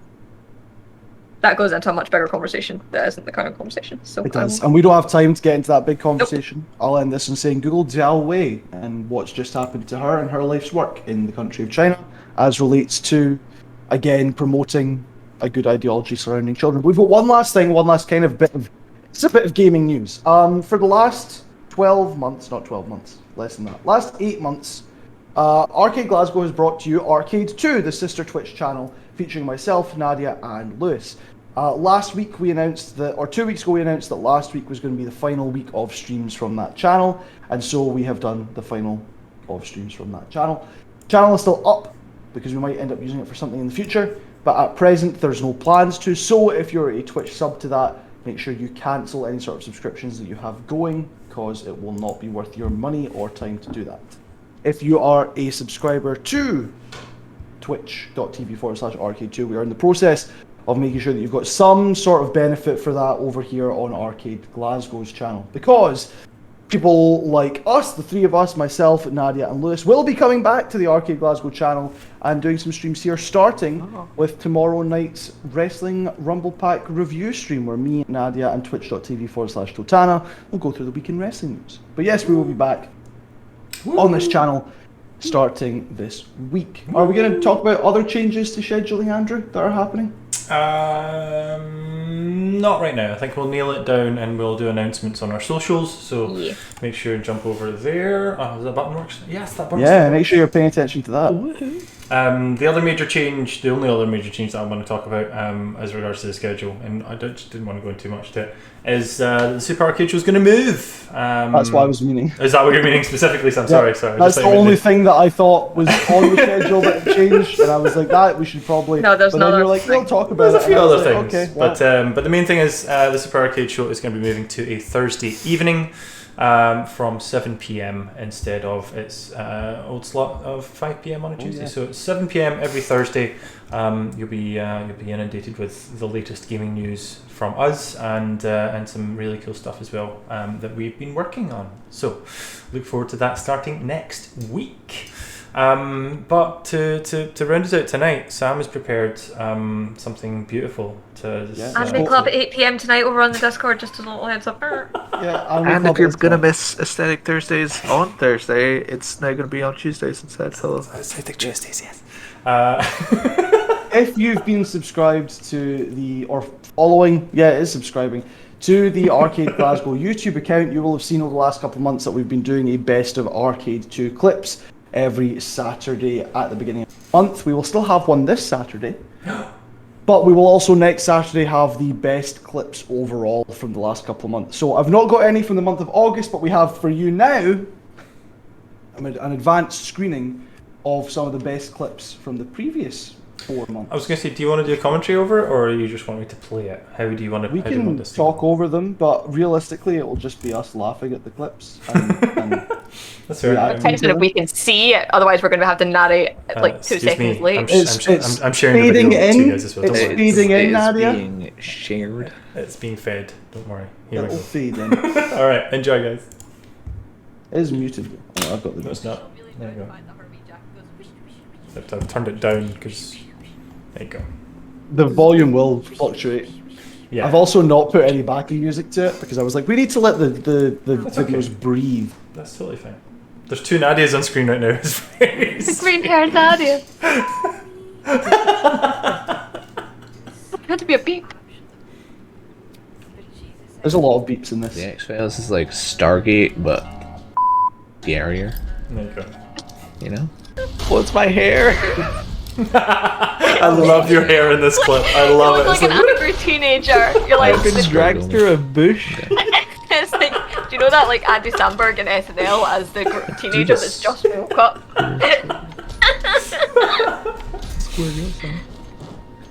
that goes into a much bigger conversation that isn't the current conversation. So it does, and we don't have time to get into that big conversation. Nope. I'll end this in saying Google Zhao Wei and what's just happened to her and her life's work in the country of China as relates to, again, promoting a good ideology surrounding children. We've got one last kind of it's a bit of gaming news. For the last 12 months, not 12 months, less than that, last 8 months, R-CADE Glasgow has brought to you R-CADE 2, the sister Twitch channel, featuring myself, Nadia, and Lewis. Last week we announced that, or 2 weeks ago we announced that last week was going to be the final week of streams from that channel, and so we have done the final of streams from that channel. The channel is still up, because we might end up using it for something in the future, but at present there's no plans to, so if you're a Twitch sub to that, make sure you cancel any sort of subscriptions that you have going, because it will not be worth your money or time to do that. If you are a subscriber to twitch.tv/R-CADE2, we are in the process of making sure that you've got some sort of benefit for that over here on R-CADE Glasgow's channel, because people like us, the three of us, myself, Nadia and Lewis, will be coming back to the R-CADE Glasgow channel and doing some streams here, starting with tomorrow night's Wrestling Rumble Pack review stream, where me, Nadia and twitch.tv/Totana will go through the weekend wrestling news. But yes, we will be back on this channel starting this week. Are we going to talk about other changes to scheduling, Andrew, that are happening? Not right now. I think we'll nail it down and we'll do announcements on our socials. So make sure and jump over there. Oh, that button works? Yes, that works. Yeah, make sure you're paying attention to that. The other major change, the only other major change that I want to talk about as regards to the schedule, and I just didn't want to go into too much to it, is the Super R-CADE show is going to move. That's what I was meaning. Is that what you're meaning specifically? So I'm sorry. That's the only thing that I thought was on the schedule that had changed, and I was like, that we should probably. No, there's but no. Then you're like, we'll talk about there's it. a few other things. Okay, well. But the main thing is the Super R-CADE show is going to be moving to a Thursday evening. From 7 p.m. instead of its old slot of 5 p.m. on a Tuesday. So it's 7 p.m. every Thursday. You'll be inundated with the latest gaming news from us and some really cool stuff as well that we've been working on. So look forward to that starting next week. But to round us out tonight, Sam has prepared something beautiful to. Anime Club at 8 p.m. tonight over on the Discord. Just a little heads up. And if you're gonna miss Aesthetic Thursdays on Thursday, it's now gonna be on Tuesdays instead. So Aesthetic Tuesdays, yes. If you've been subscribed to following, it is subscribing to the R-CADE Glasgow YouTube account, you will have seen over the last couple of months that we've been doing a best of R-CADE 2 clips every Saturday at the beginning of the month. We will still have one this Saturday, but we will also next Saturday have the best clips overall from the last couple of months. So I've not got any from the month of August, but we have for you now an advanced screening of some of the best clips from the previous 4 months. I was going to say, do you want to do a commentary over it, or you just want me to play it? How do you want to? We can talk over them, but realistically, it will just be us laughing at the clips. And That's fair. Depends on if we can see it. Otherwise, we're going to have to narrate like 2 seconds late. I'm sharing the video to you guys as well. It's feeding in, Nadia. It's being shared. It's being fed. Don't worry. Here It'll we go. feed in. All right, enjoy, guys. It is muted. Oh, I've got the. No, it's not. There you go. I've turned it down because. There you go. The volume will fluctuate. Yeah. I've also not put any backing music to it because I was like, we need to let the videos breathe. That's totally fine. There's 2 Nadias on screen right now. It's very Green haired Nadia. Had to be a beep. There's a lot of beeps in this. The X-Files is like Stargate, but scarier. There you go. You know? What's my hair? I love your hair in this clip. I love you it. look like an angry teenager. You're like, I've been dragged through a bush. it's like, do you know that like Andy Samberg in SNL as the teenager that's just woke up?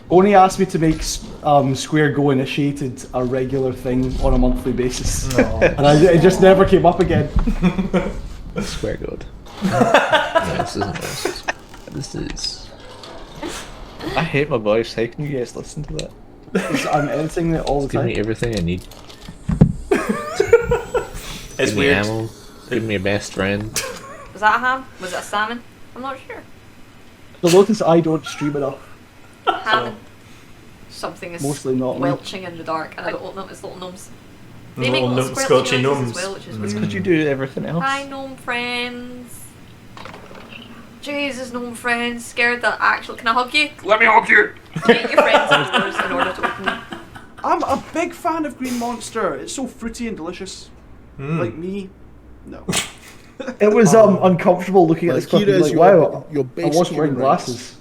Oni asked me to make Square Go Initiated a regular thing on a monthly basis. No. And it just never came up again. Square good. No, this isn't this. This is. I hate my voice. How can you guys listen to that? I'm editing it all the Give time. me everything I need. It's Give me weird. ammo. Give me a best friend. Was that a ham? Was it a salmon? I'm not sure. You'll notice I don't stream enough. Ham. Something is Mostly not me. welching in the dark, and I don't know it's little gnomes. They Little make little gnome- squelchy squelchy noises gnomes. as well, which is That's weird. because you do everything else. Hi, gnome friends. Jesus, gnome friends. Scared that actually. Can I hug you? Let me hug you. Get your friends indoors in order to open them. I'm a big fan of Green Monster. It's so fruity and delicious. Like me. No. It was uncomfortable looking at this clip and like, wow, I wasn't wearing glasses.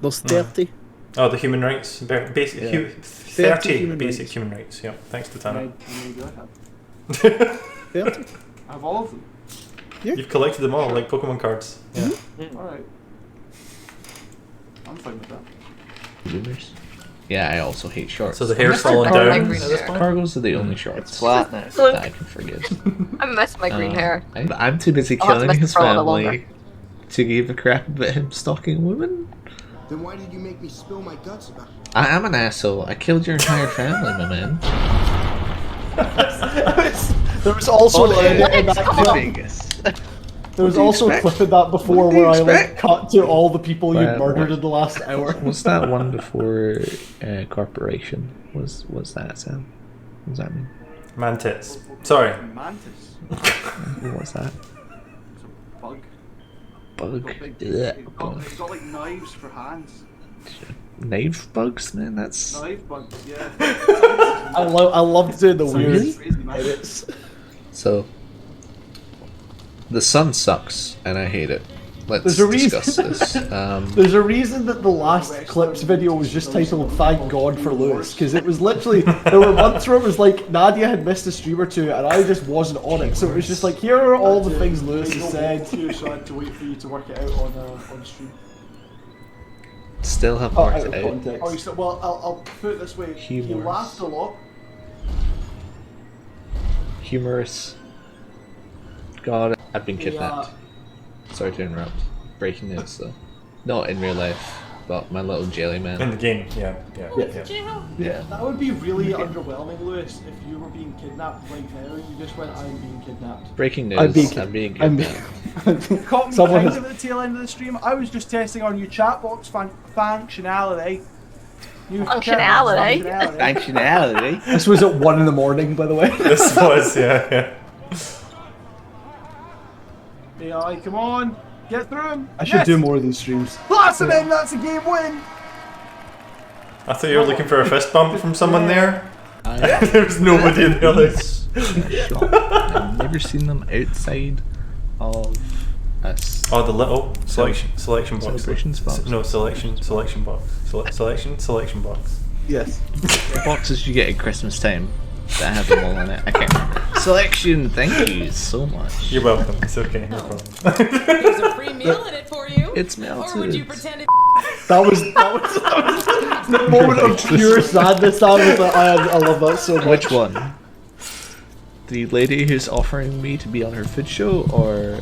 There's 30. Oh, the human rights. Basic, Yeah. 30 human basic rights. human rights. Yeah, thanks to Tana. 30. I have all of them. You've collected them all, like Pokemon cards. Yeah. Alright. I'm fine with that. Boomers. Yeah, I also hate shorts. So the hair's falling cargo- down at green this hair. point? Cargos are the only shorts It's flat now. that I can forgive. I miss my green hair. I'm too busy I'll have to killing miss his it for a little family to give a crap about him stalking women. Then why did you make me spill my guts about it? I am an asshole. I killed your entire family, my man. There was also Oh, an edit in that Come clip. on. Vegas. There was do you also a expect? clip of that before What do you where I like expect? cut to all the people you What? murdered in the last hour. Was that one before corporation? Was that Sam? What does that mean? Man tits. Sorry. Mantis. What was that? Bug. Bug. It's Bug. got like knives for hands. Knife bugs, man. That's Knife bugs, yeah. I love doing the weird edits. so. The sun sucks, and I hate it. Let's There's a reason. discuss this. There's a reason that the last clips video was just titled "Thank God for Lewis" because it was literally there were months where it was like Nadia had missed a stream or two and I just wasn't on it, so it was just like here are all the things Lewis has said. So I had to wait for you to work it out on stream. Still haven't Oh, worked out of it out. context. Oh, well, I'll put it this way. He Humorous. laughed a lot. Humorous. God, I've been kidnapped. Sorry to interrupt. Breaking news, though. Not in real life, but my little jelly In man. the game, yeah. Yeah. That would be really underwhelming, Lewis, if you were being kidnapped right now and you just went, I'm being kidnapped. Breaking news. I'm being I'm being I'm kidnapped. Caught me Someone kind has- of at the tail end of the stream. I was just testing our new chat box functionality. New chat box Functionality? Functionality. This was at 1 in the morning, by the way. This was, yeah. AI, come on, get through him. I should do more of these streams. Blast him in, that's a game win. I thought you were looking for a fist bump from someone there. I There's nobody in the others. shocked. I've never seen them outside of us. Oh, the little selection box. Celebrations box. No, selection box. Selection box. Yes. The boxes you get at Christmas time that have them all in it. I can't remember. Selection, thank you so much. You're welcome. It's okay. No problem. There's a free meal in it for you. It's Or would you melted. pretend it? That was the moment of pure sadness. That was like, I love that so much. Which one? The lady who's offering me to be on her food show, or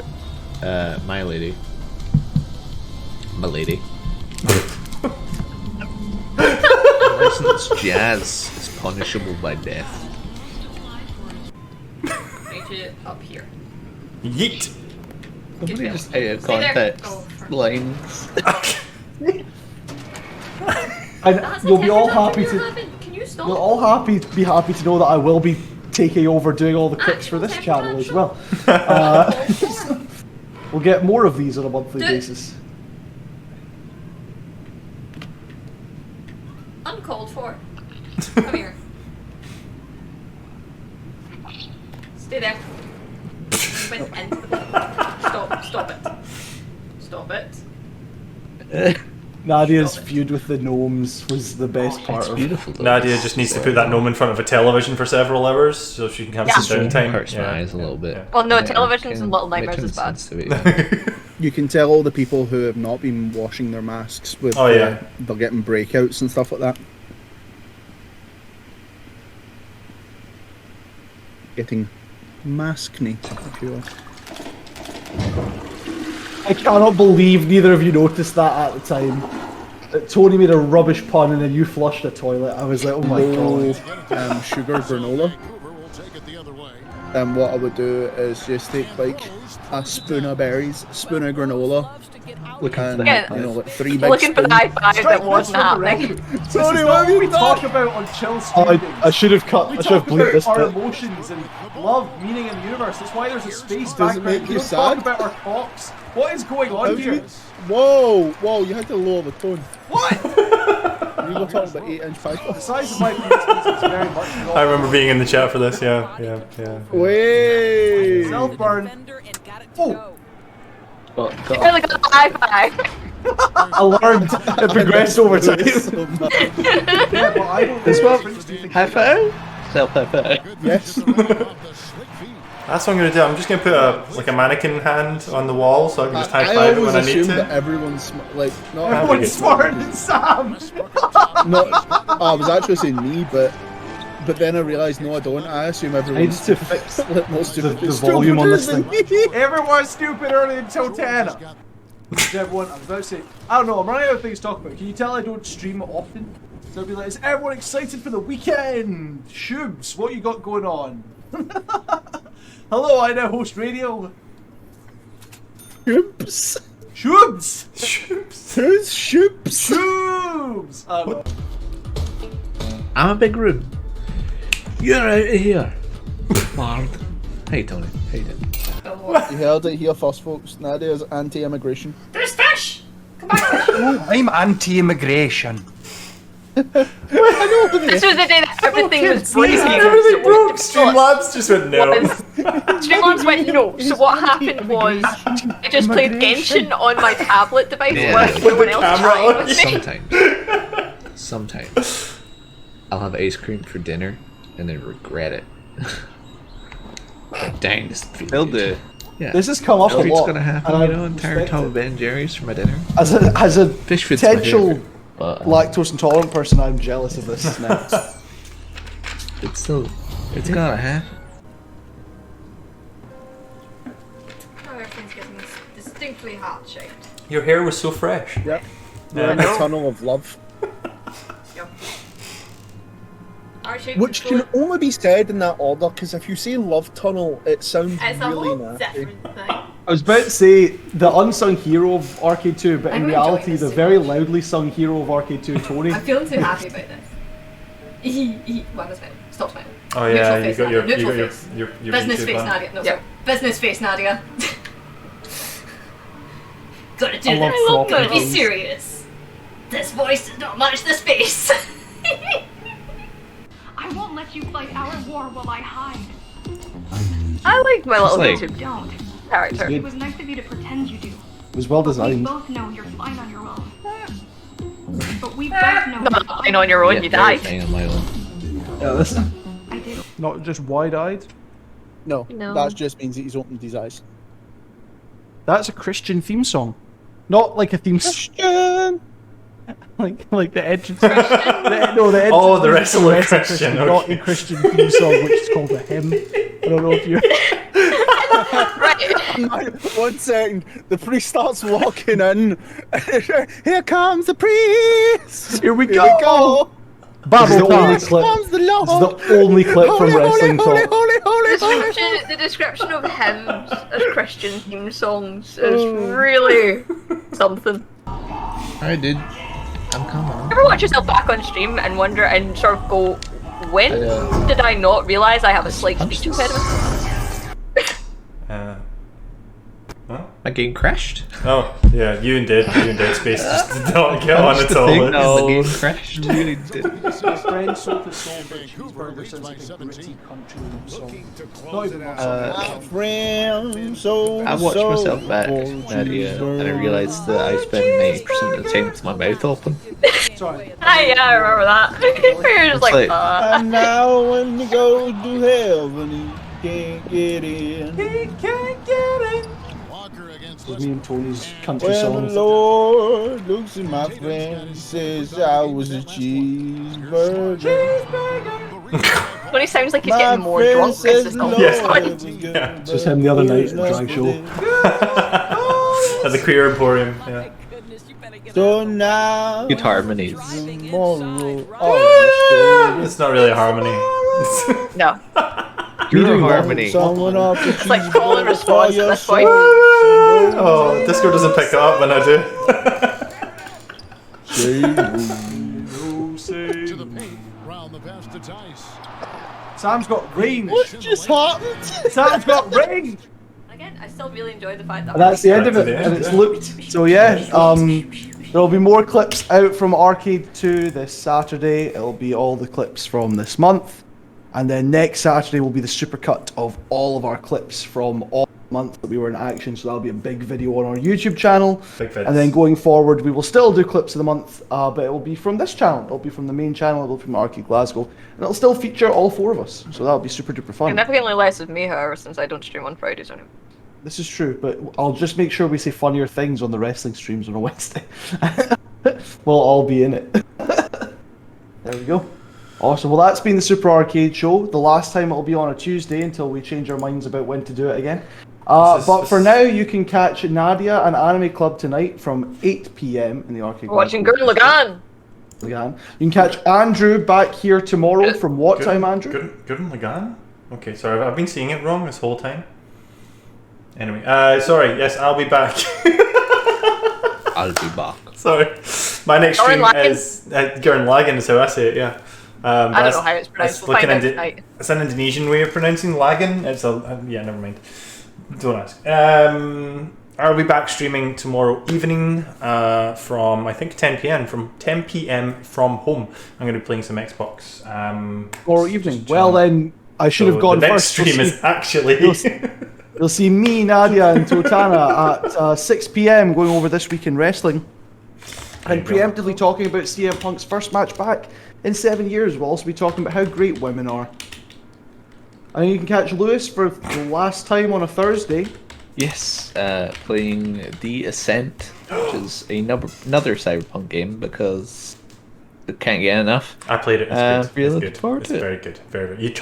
my lady? My lady. Licensed jazz is punishable by death. Make it up here. Yeet. Somebody down. just out of Stay there. context Oh, lines. And That's you'll a be all temperature happy you're to. having. Can you stop? You'll all be happy to know that I will be taking over doing all the clips for this Actual channel as temperature. well. We'll get more of these on a monthly Do- basis. Uncalled for. Come here. Stay there. Went into the Stop it. Stop it. Nadia's Stop it. feud with the gnomes was the best part It's of beautiful though. Nadia just needs to put that gnome in front of a television for several hours so she can have Yeah. some downtime. Hurts my eyes a little bit. Well, no, Yeah, televisions can- and Little my Nightmares chin is bad. sensitivity. You can tell all the people who have not been washing their masks with Oh, yeah. they're getting breakouts and stuff like that. Getting maskne, if you will. I cannot believe neither of you noticed that at the time. That Tony made a rubbish pun and then you flushed a toilet. I was like, oh my god. Sugar granola. And what I would do is just take like a spoon of berries, spoon of granola, Looking for the and Yeah. you know, like 3 big Looking for the spoons. high five that wasn't happening. Tony, what have we talk about on chill Oh, streaming? I should have cut. We I should have talk bleeped about this our bit. emotions and love, meaning in the universe. That's why there's a space Does it background. make We you don't talk sad? about our cocks. What is going on How'd here? you- Whoa, you had to lower the tone. What? We were talking about 8-inch The pipe. size of my penis is very much not. I remember being in the chat for this, yeah. Wait. Self burn. Oh, Oh, God. Really got a high five. I learned. It progressed over time. yeah, but I don't. This one? difference do you think- High five? Self high five. Yes. That's what I'm gonna do. I'm just gonna put a mannequin hand on the wall so I can just high I five it always when I need assume that to. everyone's like not Everyone- Everyone's smarter than Sam. No, I was actually saying me, but then I realised no, I don't. I assume I need everyone's to fix more stupid. the volume on this thing. Everyone's stupid early until 10. Everyone, I was about to say, I don't know, I'm running out of things to talk about. Can you tell I don't stream often? So I'll be like, is everyone excited for the weekend? Shubs, what you got going on? Hello, I now host radio. Shoops. Shubs! Who's Shoops? Shubs! I'm a big room. You're out of here. Bard. Hey Tony. How you doing? You heard it here first, folks. Nadia's anti-immigration. There's fish! Come back, fish! I'm anti-immigration. This was the day that everything was breaking. Everything broke. Streamlabs just went no. Streamlabs went no. So what happened was I just played Genshin on my tablet device Yeah. while everyone else Camera tried on. with me. Sometimes I'll have ice cream for dinner and then regret it. Dang, this feels They'll good. do. Yeah. This has come up a Treat's lot. gonna happen, and you I know, entire respect tub it. of Ben Jerry's for my dinner. As a Fish food's my potential favorite, but lactose intolerant person, I'm jealous of this now. it's gotta happen. Oh, everything's getting distinctly heart-shaped. Your hair was so fresh. Yep. We're in a tunnel of love. Yep. Heart-shaped Which is can good. only be said in that order, because if you say love tunnel, it sounds It's a really whole nasty. different thing. I was about to say the unsung hero of Arcade 2, but in I'm reality, enjoying the this very so much. loudly sung hero of Arcade 2, Tony. I'm feeling too happy about this. Well, that's fine. Stop smiling. Oh yeah, you Neutral got your face, you got Nadia. Neutral face. your Business YouTube face, on. Nadia. No, Yep. sorry. Business face, Nadia. Gotta do I love this. floppy Gotta be things. serious. This voice does not match the space. I won't let you fight our war while I hide. I liked my little like- YouTube Don't. character. It was nice of you to pretend you do. It was well We designed. both know you're fine on your own. But we both know Not fine on your own, you Yeah, died. very fine on my own. Yeah, listen. I did. Not just wide-eyed. No, No. that just means that he's opened his eyes. That's a Christian theme song. Not like a theme song. Christian! like the entrance. The entrance Oh, the theme wrestler song is Christian, not okay. a Christian theme song, which is called a hymn. I don't know if you're. Right. 1 second, the priest starts walking in. Here comes the priest! Here we Here we go! This is Battle the only time. clip. Comes the Lord! This is the only clip from Holy, Wrestling holy, Talk. holy, holy, holy, holy. The description of hymns as Christian theme songs is really something. Alright, dude. I'm coming. Ever watch yourself back on stream and wonder and sort of go, when did I not realise I have a slight speech impediment? Huh? My game crashed. Oh yeah, you and Dead Space just did not get on That's at the all. thing, It's- the game crashed. Really did. My friend sold his soul for cheeseburger sounds like a gritty country song. Not even that Friend, so I watched myself back, Nadia, and I realised that I spent 90% of the time with my mouth open. Sorry. Yeah, I remember that. You're just like, And now when you go to heaven, you can't get in. It was me and Tony's country When the songs. Lord looks at my friend and says I was a cheeseburger. when he sounds like he's My getting more friend drunk says as the the Lord song Yes. goes on. was good, Yeah. It's just him the other night at the drag show. At the Queer Emporium. Yeah. So now Good harmonies. tomorrow, oh, It's not really a harmony. No. Pure harmony. someone off the It's like call and response at this point. Oh, Discord doesn't pick it up when I do. Sam's got range. What just happened? Sam's got range. Again, I still really enjoyed the fact that And that's the end of That's it, the end, and it's yeah. looped. So yeah, there'll be more clips out from Arcade 2 this Saturday. It'll be all the clips from this month. And then next Saturday will be the supercut of all of our clips from all month that we were in action. So that'll be a big video on our YouTube channel. Big vids. And then going forward, we will still do clips of the month, but it will be from this channel. It'll be from the main channel. It'll be from Arcade Glasgow. And it'll still feature all four of us. So that'll be super duper fun. Significantly less of me, however, since I don't stream on Fridays anymore. This is true, but I'll just make sure we say funnier things on the wrestling streams on a Wednesday. We'll all be in it. There we go. Awesome. Well, that's been the Super Arcade Show. The last time it'll be on a Tuesday until we change our minds about when to do it again. But for now, you can catch Nadia and Anime Club tonight from 8 p.m. in the Arcade. We're watching Gurren Lagann. You can catch Andrew back here tomorrow from what time, Andrew? Gurren Lagann? Okay, sorry, I've been seeing it wrong this whole time. Anyway, sorry, yes, I'll be back. I'll be back. Sorry. My next stream is Gurren Lagann is how I say it, yeah. I don't know how it's pronounced. We'll find out tonight. It's an Indonesian way of pronouncing Lagan. It's yeah, never mind. Don't ask. I'll be back streaming tomorrow evening from I think 10 p.m. From 10 p.m. from home. I'm going to be playing some Xbox. Tomorrow evening. Well then, I should have gone the next first. Stream is actually. You'll see me, Nadia, and Totana at 6 p.m. going over This Week in Wrestling, and preemptively talking about CM Punk's first match back in 7 years. We'll also be talking about how great women are. And you can catch Lewis for the last time on a Thursday. Yes, playing The Ascent, which is another Cyberpunk game because it can't get enough. I played it. It's good. Really it's good. It's very good. Very good.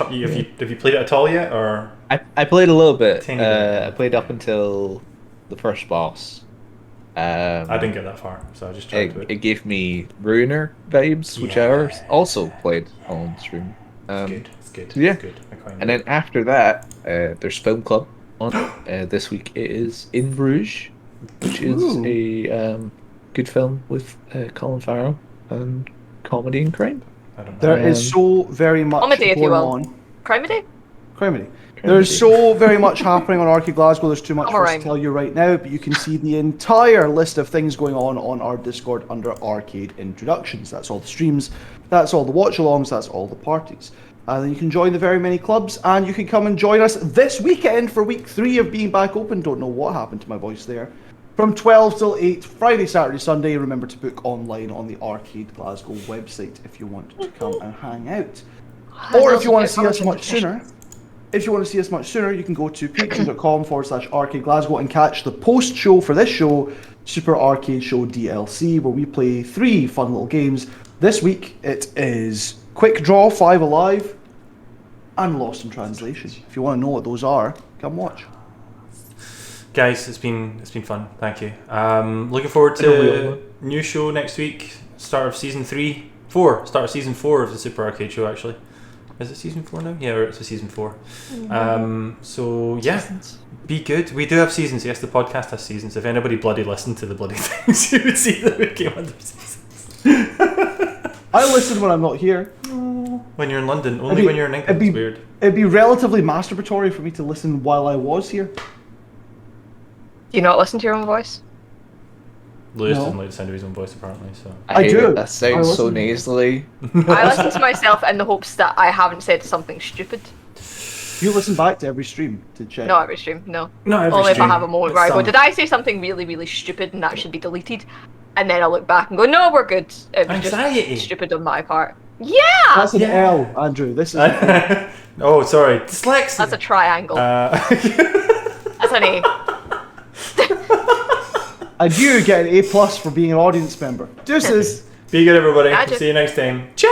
Have you played it at all yet, or? I played a little bit. I played up until the first boss. I didn't get that far, so I just tried to. It gave me Ruiner vibes, which I also played on stream. It's good. Yeah. It's good. And then after that, there's Film Club on. This week it is In Bruges, which is a good film with Colin Farrell and comedy and crime. There is so very much comedy, if you going will. on. Crimedy? There's so very much happening on R-CADE Glasgow. There's too much for us to tell you right now, but you can see the entire list of things going on our Discord under R-CADE Introductions. That's all the streams, that's all the watch-alongs, that's all the parties. And then you can join the very many clubs, and you can come and join us this weekend for week 3 of being back open. Don't know what happened to my voice there. From 12 till 8, Friday, Saturday, Sunday. Remember to book online on the R-CADE Glasgow website if you want to come and hang out. Or if you want to see us much sooner, you can go to patreon.com/R-CADE Glasgow and catch the post-show for this show, Super Arcade Show DLC, where we play 3 fun little games. This week it is Quick Draw, 5 Alive, and Lost in Translation. If you want to know what those are, come watch. Guys, it's been fun. Thank you. Looking forward to new show next week. Start of season 4 of the Super Arcade Show. Actually, is it season 4 now? Yeah, it's a season 4. So yeah, be good. We do have seasons. Yes, the podcast has seasons. If anybody bloody listened to the bloody things, you would see that we came under seasons. I listen when I'm not here. When you're in London, only when you're in England. It's weird. It'd be relatively masturbatory for me to listen while I was here. Do you not listen to your own voice? Lewis doesn't like the sound of his own voice, apparently. So I do. That sounds so nasally. I listen to myself in the hopes that I haven't said something stupid. You listen back to every stream to check. Not every stream, no. Not every Only stream. if I have a moment where I go, did I say something really, really stupid and that should be deleted? And then I look back and go, no, we're good. It was just stupid on my part. Yeah! That's an L, Andrew. This is oh, sorry. Dyslexia. That's a triangle. That's an A. And you get an A+ for being an audience member. Deuces! Be good, everybody. Magic. See you next time. Ciao!